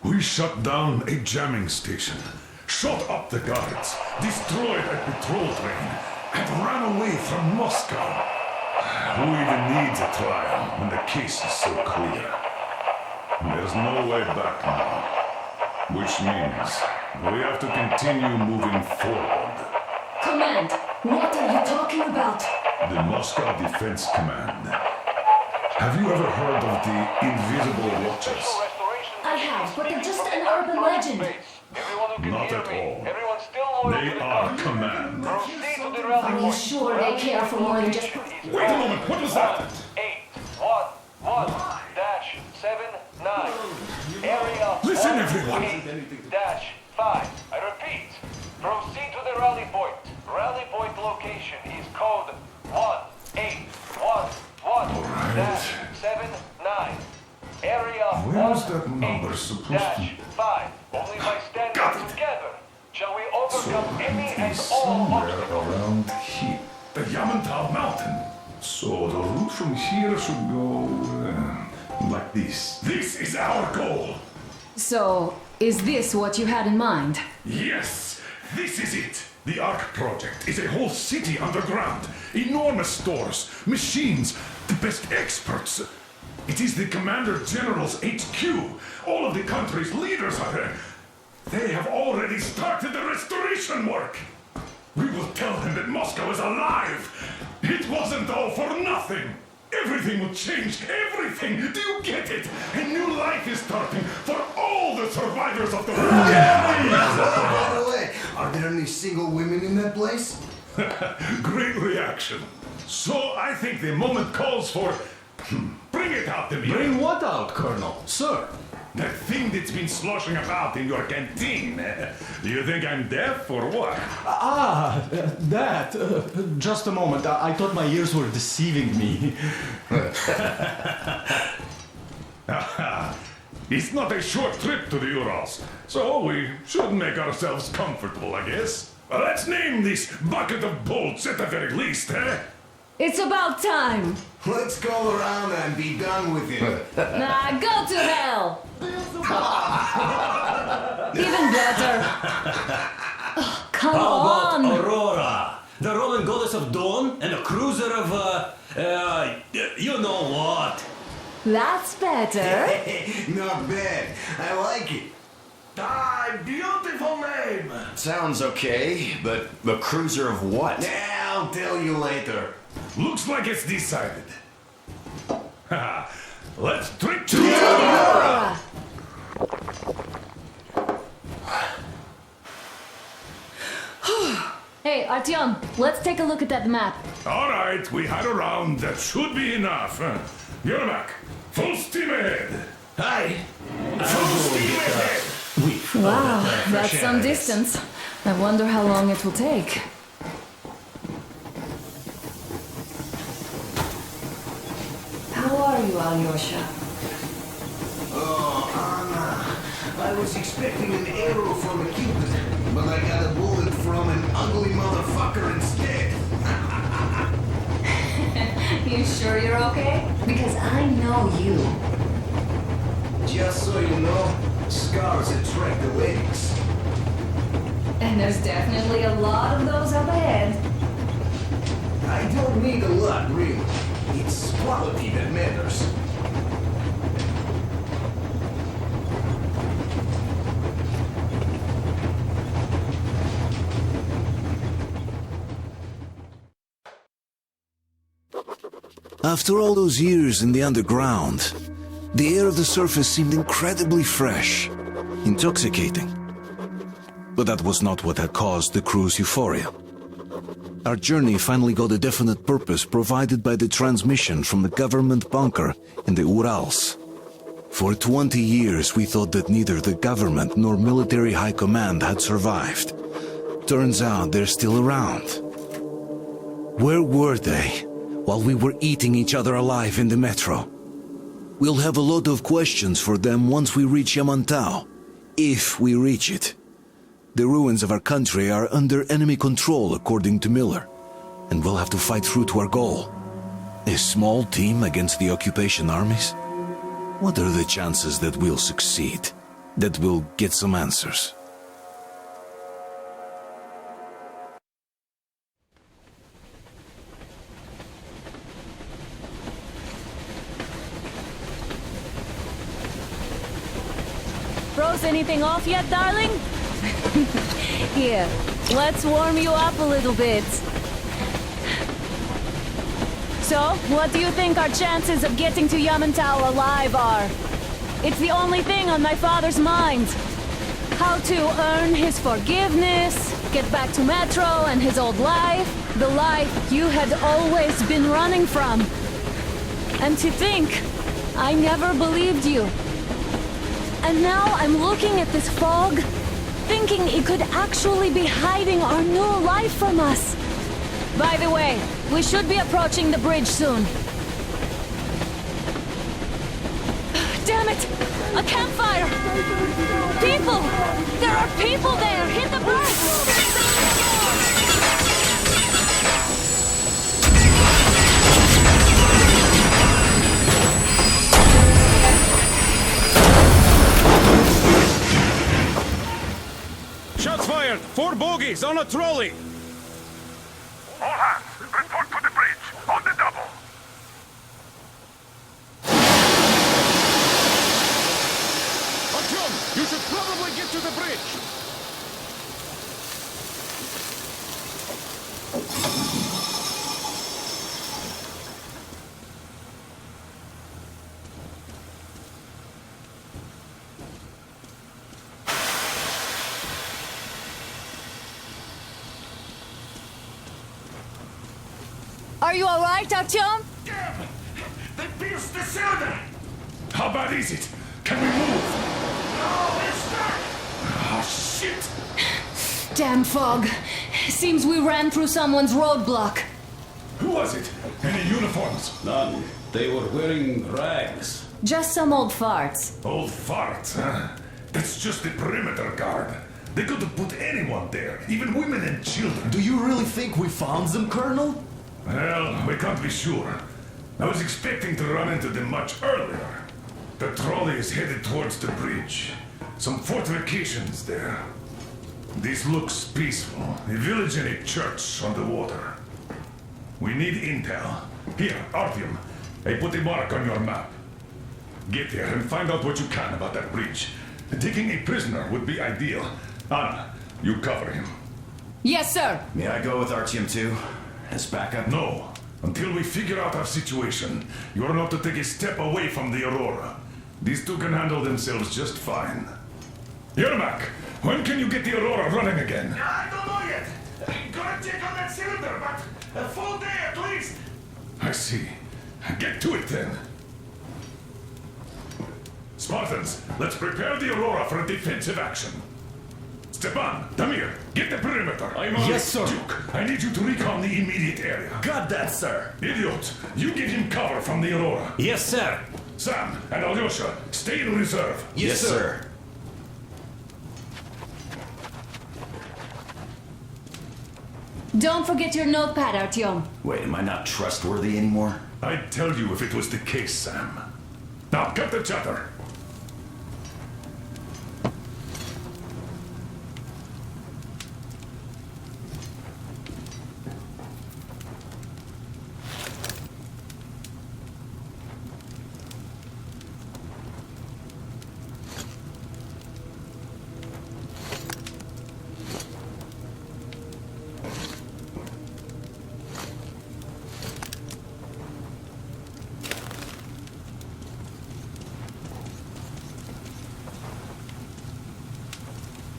We shut down a jamming station, shot up the guards, destroyed a patrol train, and ran away from Moscow. Who even needs a trial when the case is so clear? There's no way back now, which means we have to continue moving forward. Command, what are you talking about? The Moscow Defense Command. Have you ever heard of the Invisible Watchers? I have, but they're just an urban legend. Not at all. They are Command. Are you sure they care for more than just... Wait a moment, what was that? 811-79. Area Listen, everyone. -5. I repeat, proceed to the rally point. Rally point location is code 1811-79. Area Where's that number supposed to... 5. Only by standing together shall we overcome any and all somewhere obstacles. around here. The Yamantau Mountain. So the route from here should go like this. This is our goal. So, is this what you had in mind? Yes, this is it. The Ark project is a whole city underground. Enormous stores, machines, the best experts. It is the Commander General's HQ. All of the country's leaders are there. They have already started the restoration work. We will tell them that Moscow is alive. It wasn't all for nothing. Everything will change. Everything. Do you get it? A new life is starting for all the survivors of the war. By the way, are there any single women in that place? Great reaction. So I think the moment calls for... Bring it out to me. Bring what out, Colonel? Sir? That thing that's been sloshing about in your canteen. Do you think I'm deaf or what? That. Just a moment. I thought my ears were deceiving me. It's not a short trip to the Urals, so we should make ourselves comfortable, I guess. Let's name this bucket of bolts at the very least, eh? It's about time. Let's go around and be done with it. Nah, go to hell. Even better. Oh, come on. How about Aurora? The Roman goddess of dawn and a cruiser of, you know what? That's better. Not bad. I like it. Ah, beautiful name. Sounds okay, but the cruiser of what? Yeah, I'll tell you later. Looks like it's decided. Let's trick to Aurora. Hey, Artyom, let's take a look at that map. All right, we had a round. That should be enough. You're back. Full steam ahead. Hi. Full steam ahead. Wow, that's some distance. I wonder how long it will take. How are you, Alyosha? Oh, Anna. I was expecting an arrow from a cupid, but I got a bullet from an ugly motherfucker instead. You sure you're okay? Because I know you. Just so you know, scars attract the ladies. And there's definitely a lot of those up ahead. I don't need a lot, really. It's quality that matters. After all those years in the underground, the air of the surface seemed incredibly fresh, intoxicating. But that was not what had caused the crew's euphoria. Our journey finally got a definite purpose provided by the transmission from the government bunker in the Urals. For 20 years we thought that neither the government nor military high command had survived. Turns out they're still around. Where were they while we were eating each other alive in the metro? We'll have a lot of questions for them once we reach Yamantau, if we reach it. The ruins of our country are under enemy control, according to Miller, and we'll have to fight through to our goal. A small team against the occupation armies? What are the chances that we'll succeed, that we'll get some answers? Froze anything off yet, darling? Here, let's warm you up a little bit. So, what do you think our chances of getting to Yamantau alive are? It's the only thing on my father's mind. How to earn his forgiveness, get back to Metro and his old life, the life you had always been running from. And to think, I never believed you. And now I'm looking at this fog, thinking it could actually be hiding our new life from us. By the way, we should be approaching the bridge soon. Damn it! A campfire! People! There are people there! Hit the brakes! Shots fired! 4 bogies on a trolley! All hands, report to the bridge, on the double. Artyom, you should probably get to the bridge! Are you alright, Artyom? Damn! They pierced the cylinder! How bad is it? Can we move? No, we're stuck! Ah, shit! Damn fog. Seems we ran through someone's roadblock. Who was it? Any uniforms? None. They were wearing rags. Just some old farts. Old farts, huh? That's just the perimeter guard. They could have put anyone there, even women and children. Do you really think we found them, Colonel? Well, we can't be sure. I was expecting to run into them much earlier. The trolley is headed towards the bridge. Some fortifications there. This looks peaceful. A village and a church on the water. We need intel. Here, Artyom. I put a mark on your map. Get there and find out what you can about that bridge. Taking a prisoner would be ideal. Anna, you cover him. Yes, sir. May I go with Artyom too? As backup? No. Until we figure out our situation, you're not to take a step away from the Aurora. These two can handle themselves just fine. Yermak, when can you get the Aurora running again? I don't know yet. Gotta check on that cylinder, but a full day at least. I see. Get to it then. Spartans, let's prepare the Aurora for a defensive action. Stepan, Damir, get the perimeter. Yes, sir. Duke, I need you to recon the immediate area. Got that, sir. Idiot, you give him cover from the Aurora. Yes, sir. Sam and Alyosha, stay in reserve. Yes, sir. Don't forget your notepad, Artyom. Wait, am I not trustworthy anymore? I'd tell you if it was the case, Sam. Now, cut the chatter.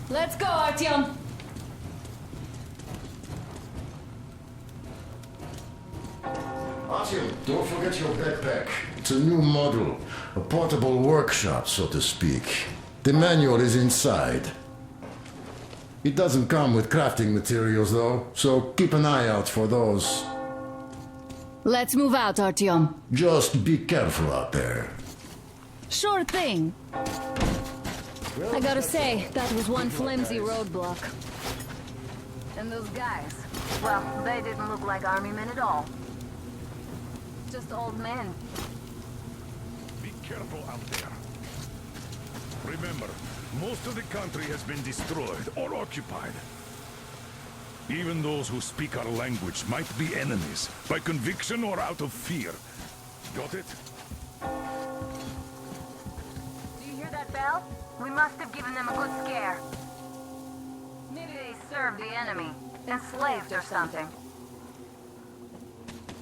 Let's go, Artyom. Artyom, don't forget your backpack. It's a new model. A portable workshop, so to speak. The manual is inside. It doesn't come with crafting materials, though, so keep an eye out for those. Let's move out, Artyom. Just be careful out there. Sure thing. I gotta say, that was one flimsy roadblock. And those guys, well, they didn't look like army men at all. Just old men. Be careful out there. Remember, most of the country has been destroyed or occupied. Even those who speak our language might be enemies, by conviction or out of fear. Got it? Do you hear that bell? We must have given them a good scare. Maybe they served the enemy, enslaved or something.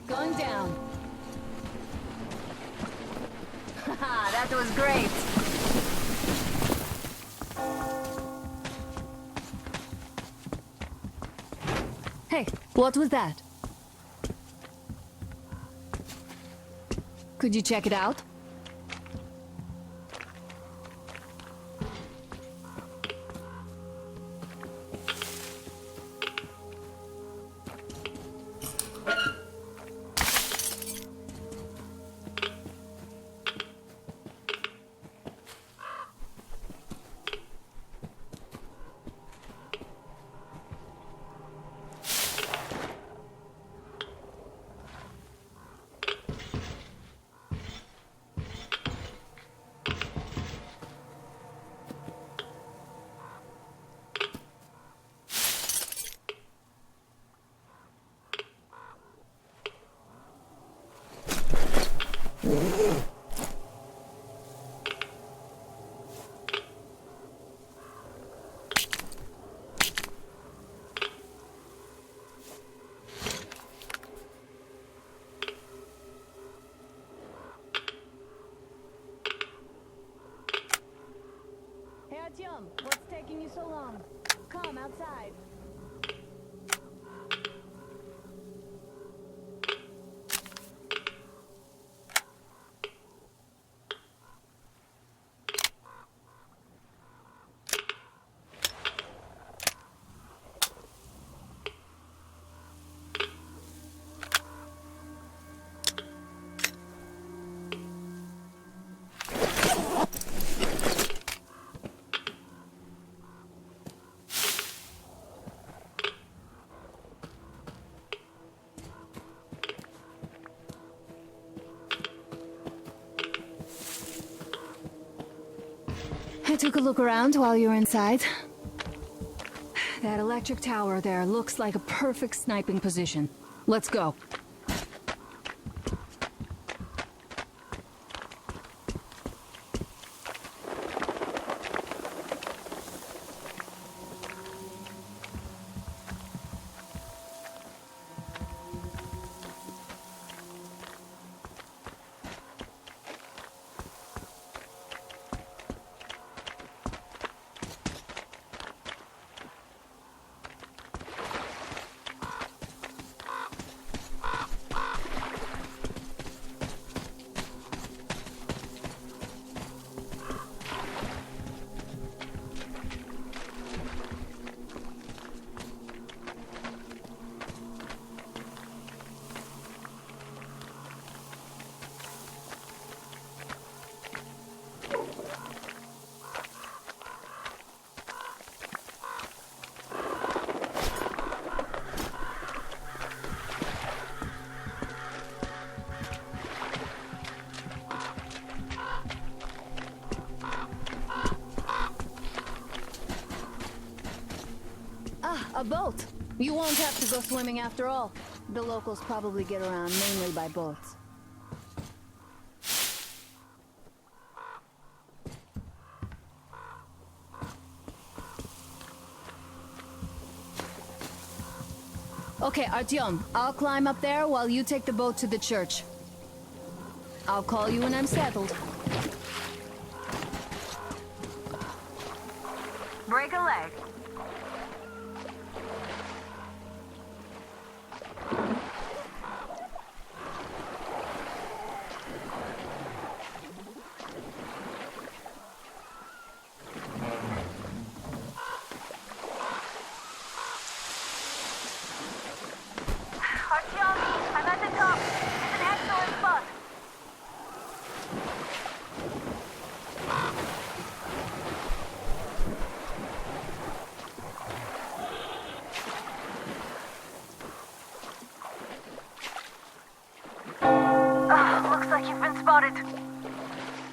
Going down. Haha, that was great. Hey, what was that? Could you check it out? Artyom, what's taking you so long? Come outside. I took a look around while you were inside. That electric tower there looks like a perfect sniping position. Let's go. A boat. You won't have to go swimming after all. The locals probably get around mainly by boats. Okay, Artyom, I'll climb up there while you take the boat to the church. I'll call you when I'm settled. Break a leg.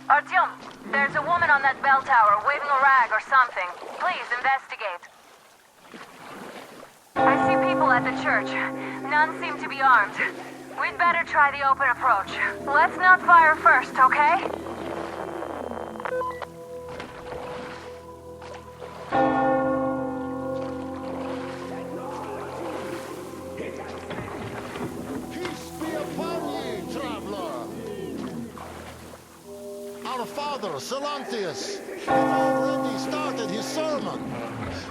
Artyom, there's a woman on that bell tower waving a rag or something. Please investigate. I see people at the church. None seem to be armed. We'd better try the open approach. Let's not fire first, okay? Peace be upon ye, traveler. Our father, Silantius, has already started his sermon.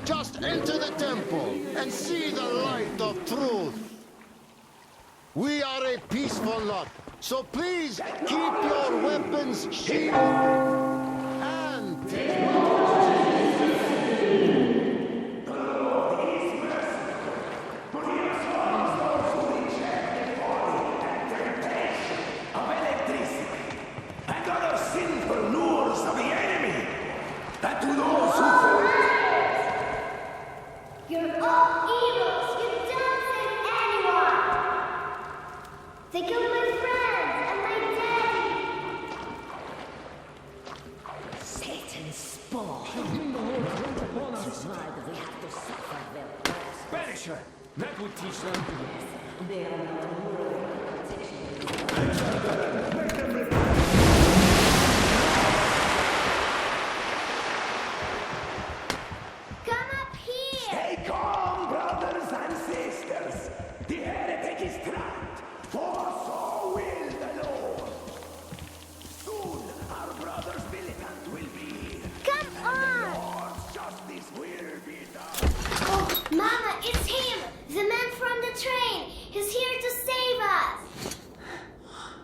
Just enter the temple and see the light of truth. We are a peaceful lot, so please keep your weapons sheathed and You're all evils! You don't save anyone! They killed my friends and my daddy! Satan's spawn. We have to suffer them. Banish her! That would teach them. They are not Stay calm, brothers and sisters. The heretic is trapped, for so will the Lord. Soon our brother's militant will be here. Come and on! the Lord's justice will be done. Oh, Mama, it's him! The man from the train! He's here to save us!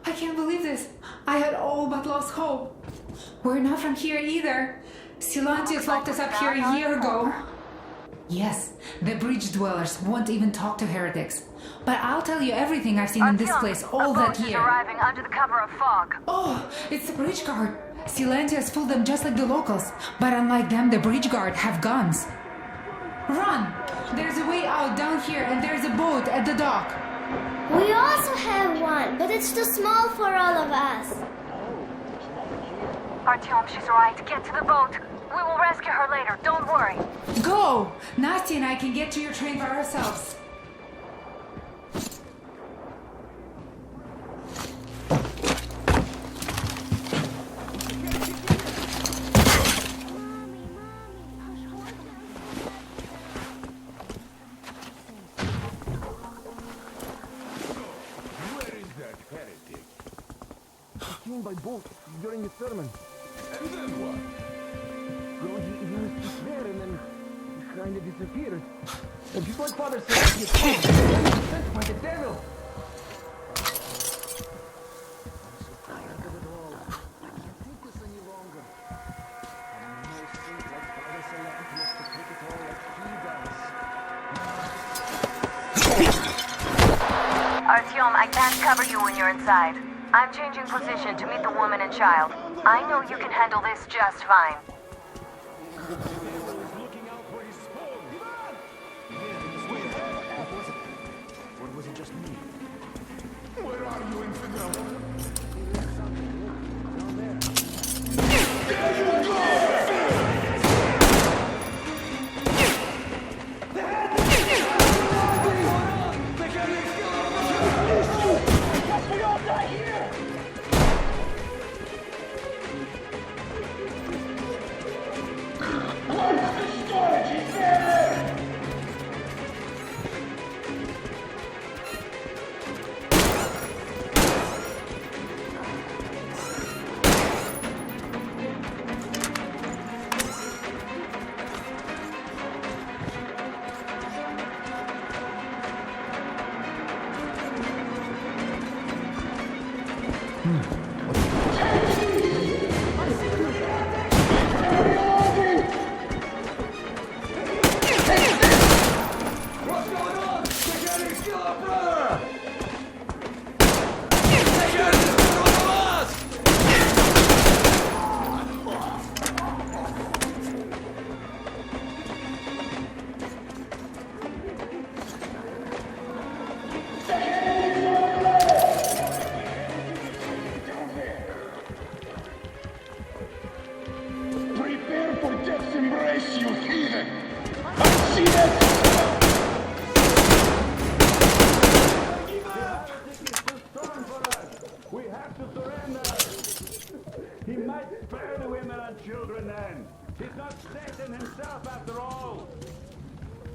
I can't believe this. I had all but lost hope. We're not from here either. Silantius locked us up here a year ago. Yes, the bridge dwellers won't even talk to heretics. But I'll tell you everything I've seen in this place all that year. Arriving under the cover of fog. Oh, it's the bridge guard. Silantius fooled them just like the locals. But unlike them, the bridge guard have guns. Run! There's a way out down here and there's a boat at the dock. We also have one, but it's too small for all of us. Artyom, she's right. Get to the boat. We will rescue her later, don't worry. Go! Nastya and I can get to your train by ourselves. By boat during his sermon. And then what? Well, he was just there and then he kind of disappeared. And before Father said he was sent by the devil. I'm so tired of it all. I can't take this any longer. And no saint like Father Salantius to take it all like he does. Artyom, I can't cover you when you're inside. I'm changing position to meet the woman and child. I know you can handle this just fine. Or was it just me? Where are you, infidel?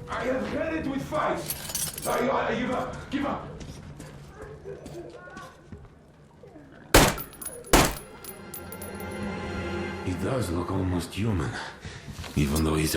I have had it with fight. I give up. Give up. He does look almost human, even though he's...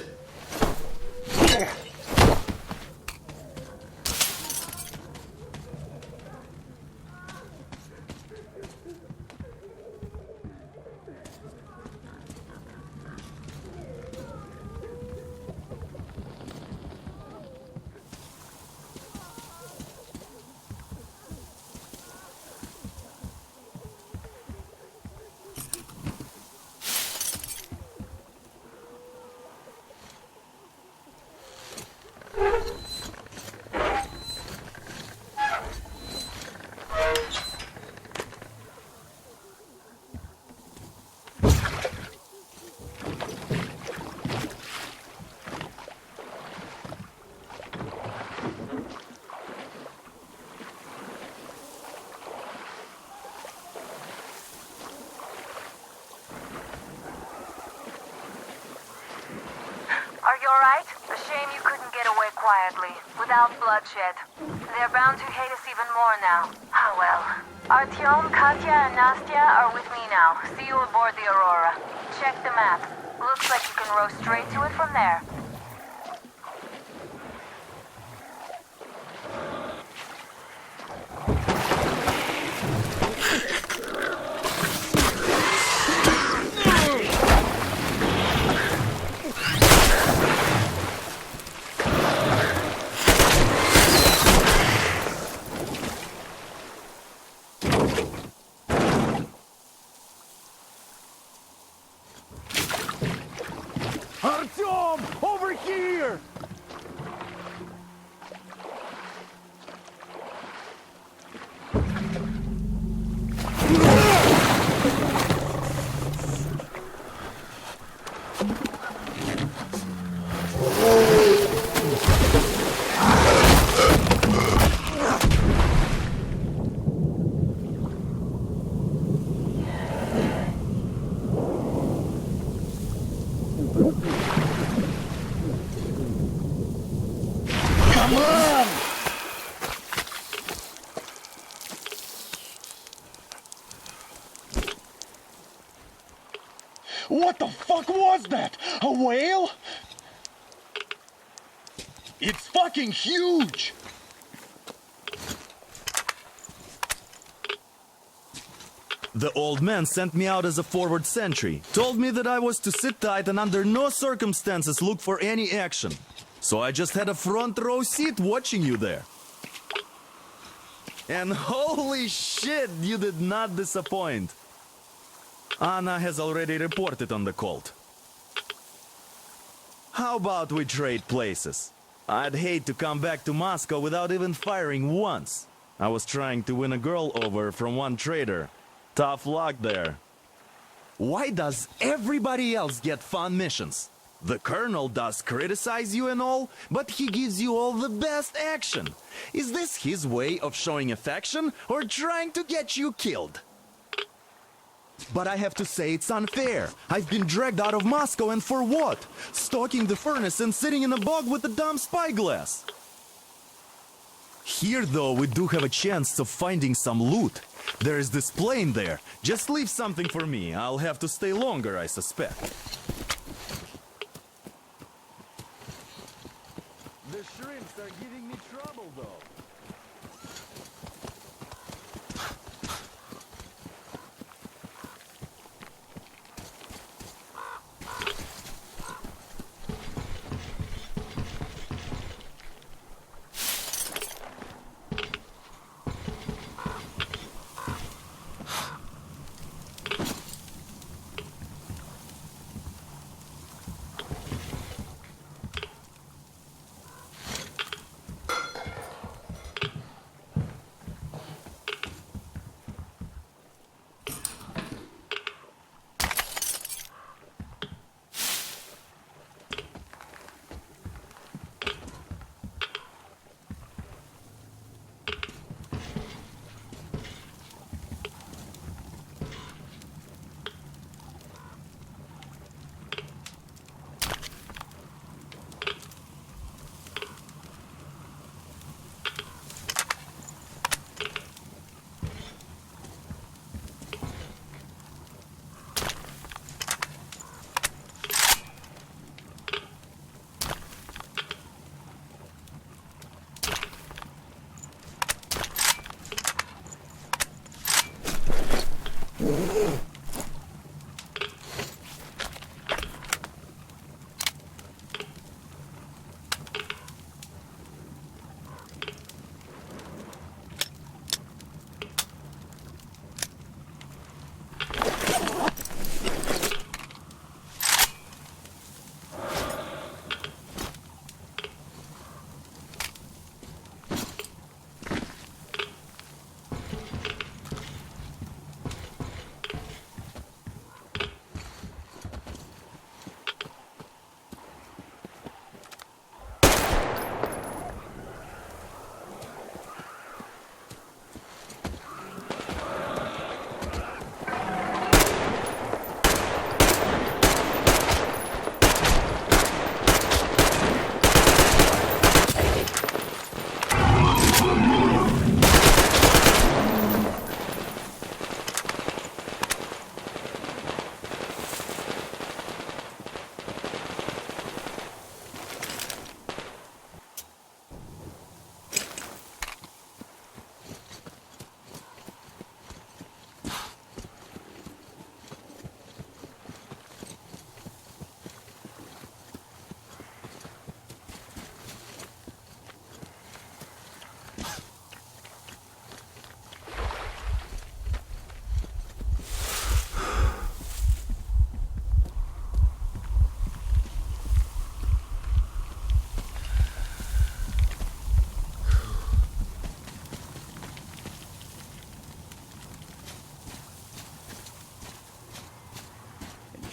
Quietly, without bloodshed. They're bound to hate us even more now. Ah, well. Artyom, Katya, and Nastya are with me now. See you aboard the Aurora. Check the map. Looks like you can row straight to it from there. Artyom! Over here! What the fuck was that? A whale? It's fucking huge! The old man sent me out as a forward sentry. Told me that I was to sit tight and under no circumstances look for any action. So I just had a front row seat watching you there. And holy shit, you did not disappoint. Anna has already reported on the cult. How about we trade places? I'd hate to come back to Moscow without even firing once. I was trying to win a girl over from one trader. Tough luck there. Why does everybody else get fun missions? The colonel does criticize you and all, but he gives you all the best action. Is this his way of showing affection or trying to get you killed? But I have to say it's unfair. I've been dragged out of Moscow, and for what? Stalking the furnace and sitting in a bog with a dumb spyglass. Here, though, we do have a chance of finding some loot. There is this plane there. Just leave something for me. I'll have to stay longer, I suspect. The shrimps are giving me trouble, though.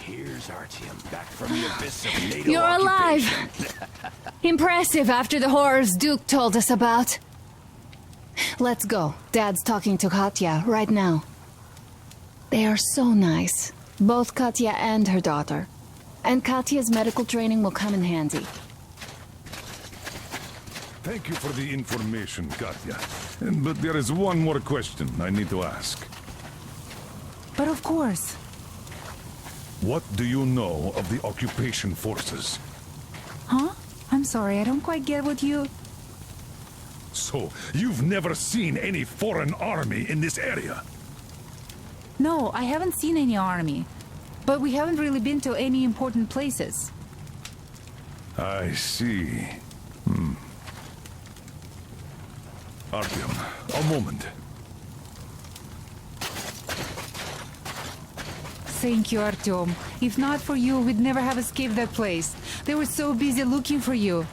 Here's Artyom, back from the abyss of NATO You're alive! Impressive after the horrors Duke told us about. Let's go. Dad's talking to Katya right now. They are so nice. Both Katya and her daughter. And Katya's medical training will come in handy. Thank you for the information, Katya. But there is one more question I need to ask. But of course. What do you know of the occupation forces? Huh? I'm sorry, I don't quite get what you... So, you've never seen any foreign army in this area? No, I haven't seen any army. But we haven't really been to any important places. I see. Artyom, a moment. Thank you, Artyom. If not for you, we'd never have escaped that place. They were so busy looking for you.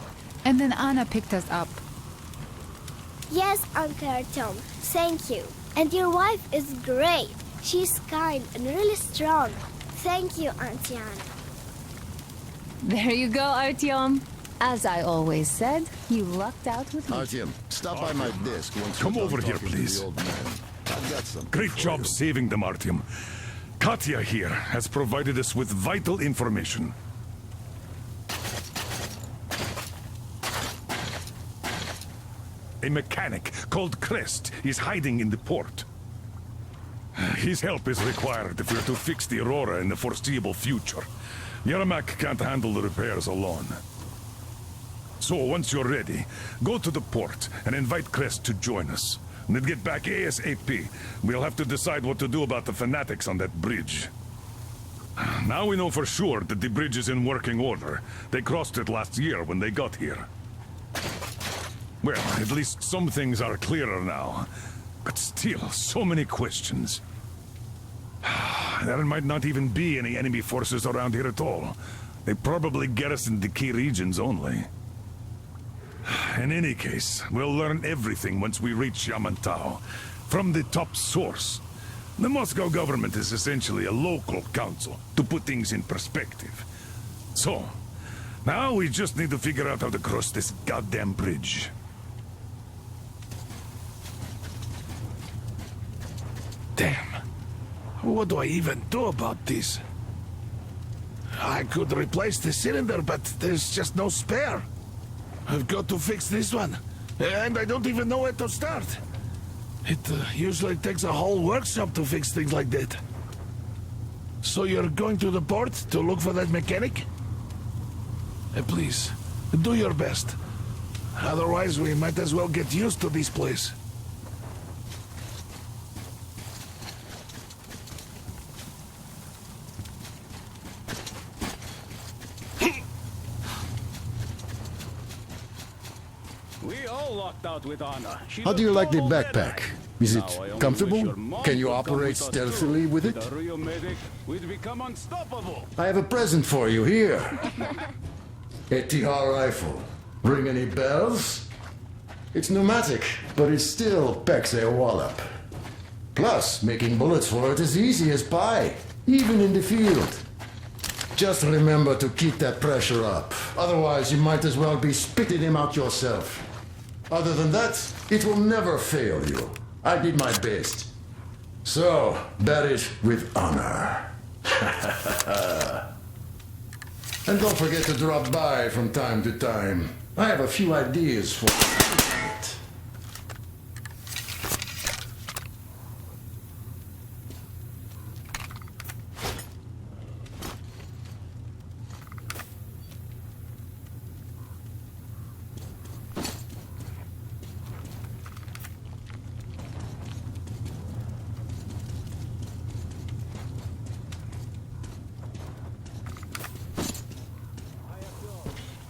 And then Anna picked us up. Yes, Uncle Artyom. Thank you. And your wife is great. She's kind and really strong. Thank you, Auntie Anna. There you go, Artyom. As I always said, you lucked out with me. Artyom, stop by my desk once Come you're over done here, talking to please. the old man. I've got something Great for job you. saving them, Artyom. Katya here has provided us with vital information. A mechanic called Crest is hiding in the port. His help is required if we're to fix the Aurora in the foreseeable future. Yermak can't handle the repairs alone. So, once you're ready, go to the port and invite Crest to join us. And then get back ASAP. We'll have to decide what to do about the fanatics on that bridge. Now we know for sure that the bridge is in working order. They crossed it last year when they got here. Well, at least some things are clearer now. But still, so many questions. There might not even be any enemy forces around here at all. They probably garrisoned the key regions only. In any case, we'll learn everything once we reach Yamantau. From the top source. The Moscow government is essentially a local council, to put things in perspective. So, now we just need to figure out how to cross this goddamn bridge. Damn. What do I even do about this? I could replace the cylinder, but there's just no spare. I've got to fix this one. And I don't even know where to start. It usually takes a whole workshop to fix things like that. So you're going to the port to look for that mechanic? Please, do your best. Otherwise, we might as well get used to this place. We all locked out with Anna. How do you like the backpack? Is it comfortable? Can you operate stealthily with it? The real medic, we'd become unstoppable. I have a present for you here. A TR rifle. Ring any bells? It's pneumatic, but it still packs a wallop. Plus, making bullets for it is easy as pie, even in the field. Just remember to keep that pressure up. Otherwise, you might as well be spitting him out yourself. Other than that, it will never fail you. I did my best. So, bear it with honor. And don't forget to drop by from time to time. I have a few ideas for it.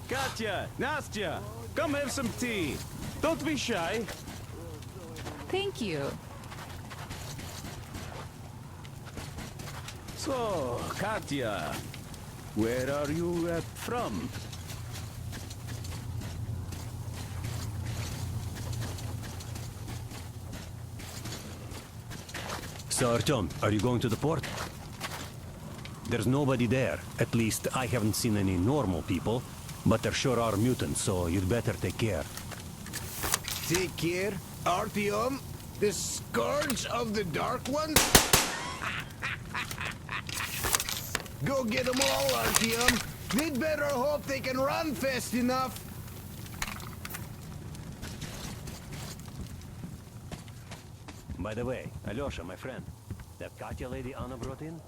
Katya, Nastya, come have some tea. Don't be shy. Thank you. So, Katya, where are you from? So, Artyom, are you going to the port? There's nobody there. At least I haven't seen any normal people. But there sure are mutants, so you'd better take care. Take care, Artyom, the scourge of the Dark Ones? Go get them all, Artyom. They'd better hope they can run fast enough. By the way, Alyosha, my friend, that Katya lady Anna brought in,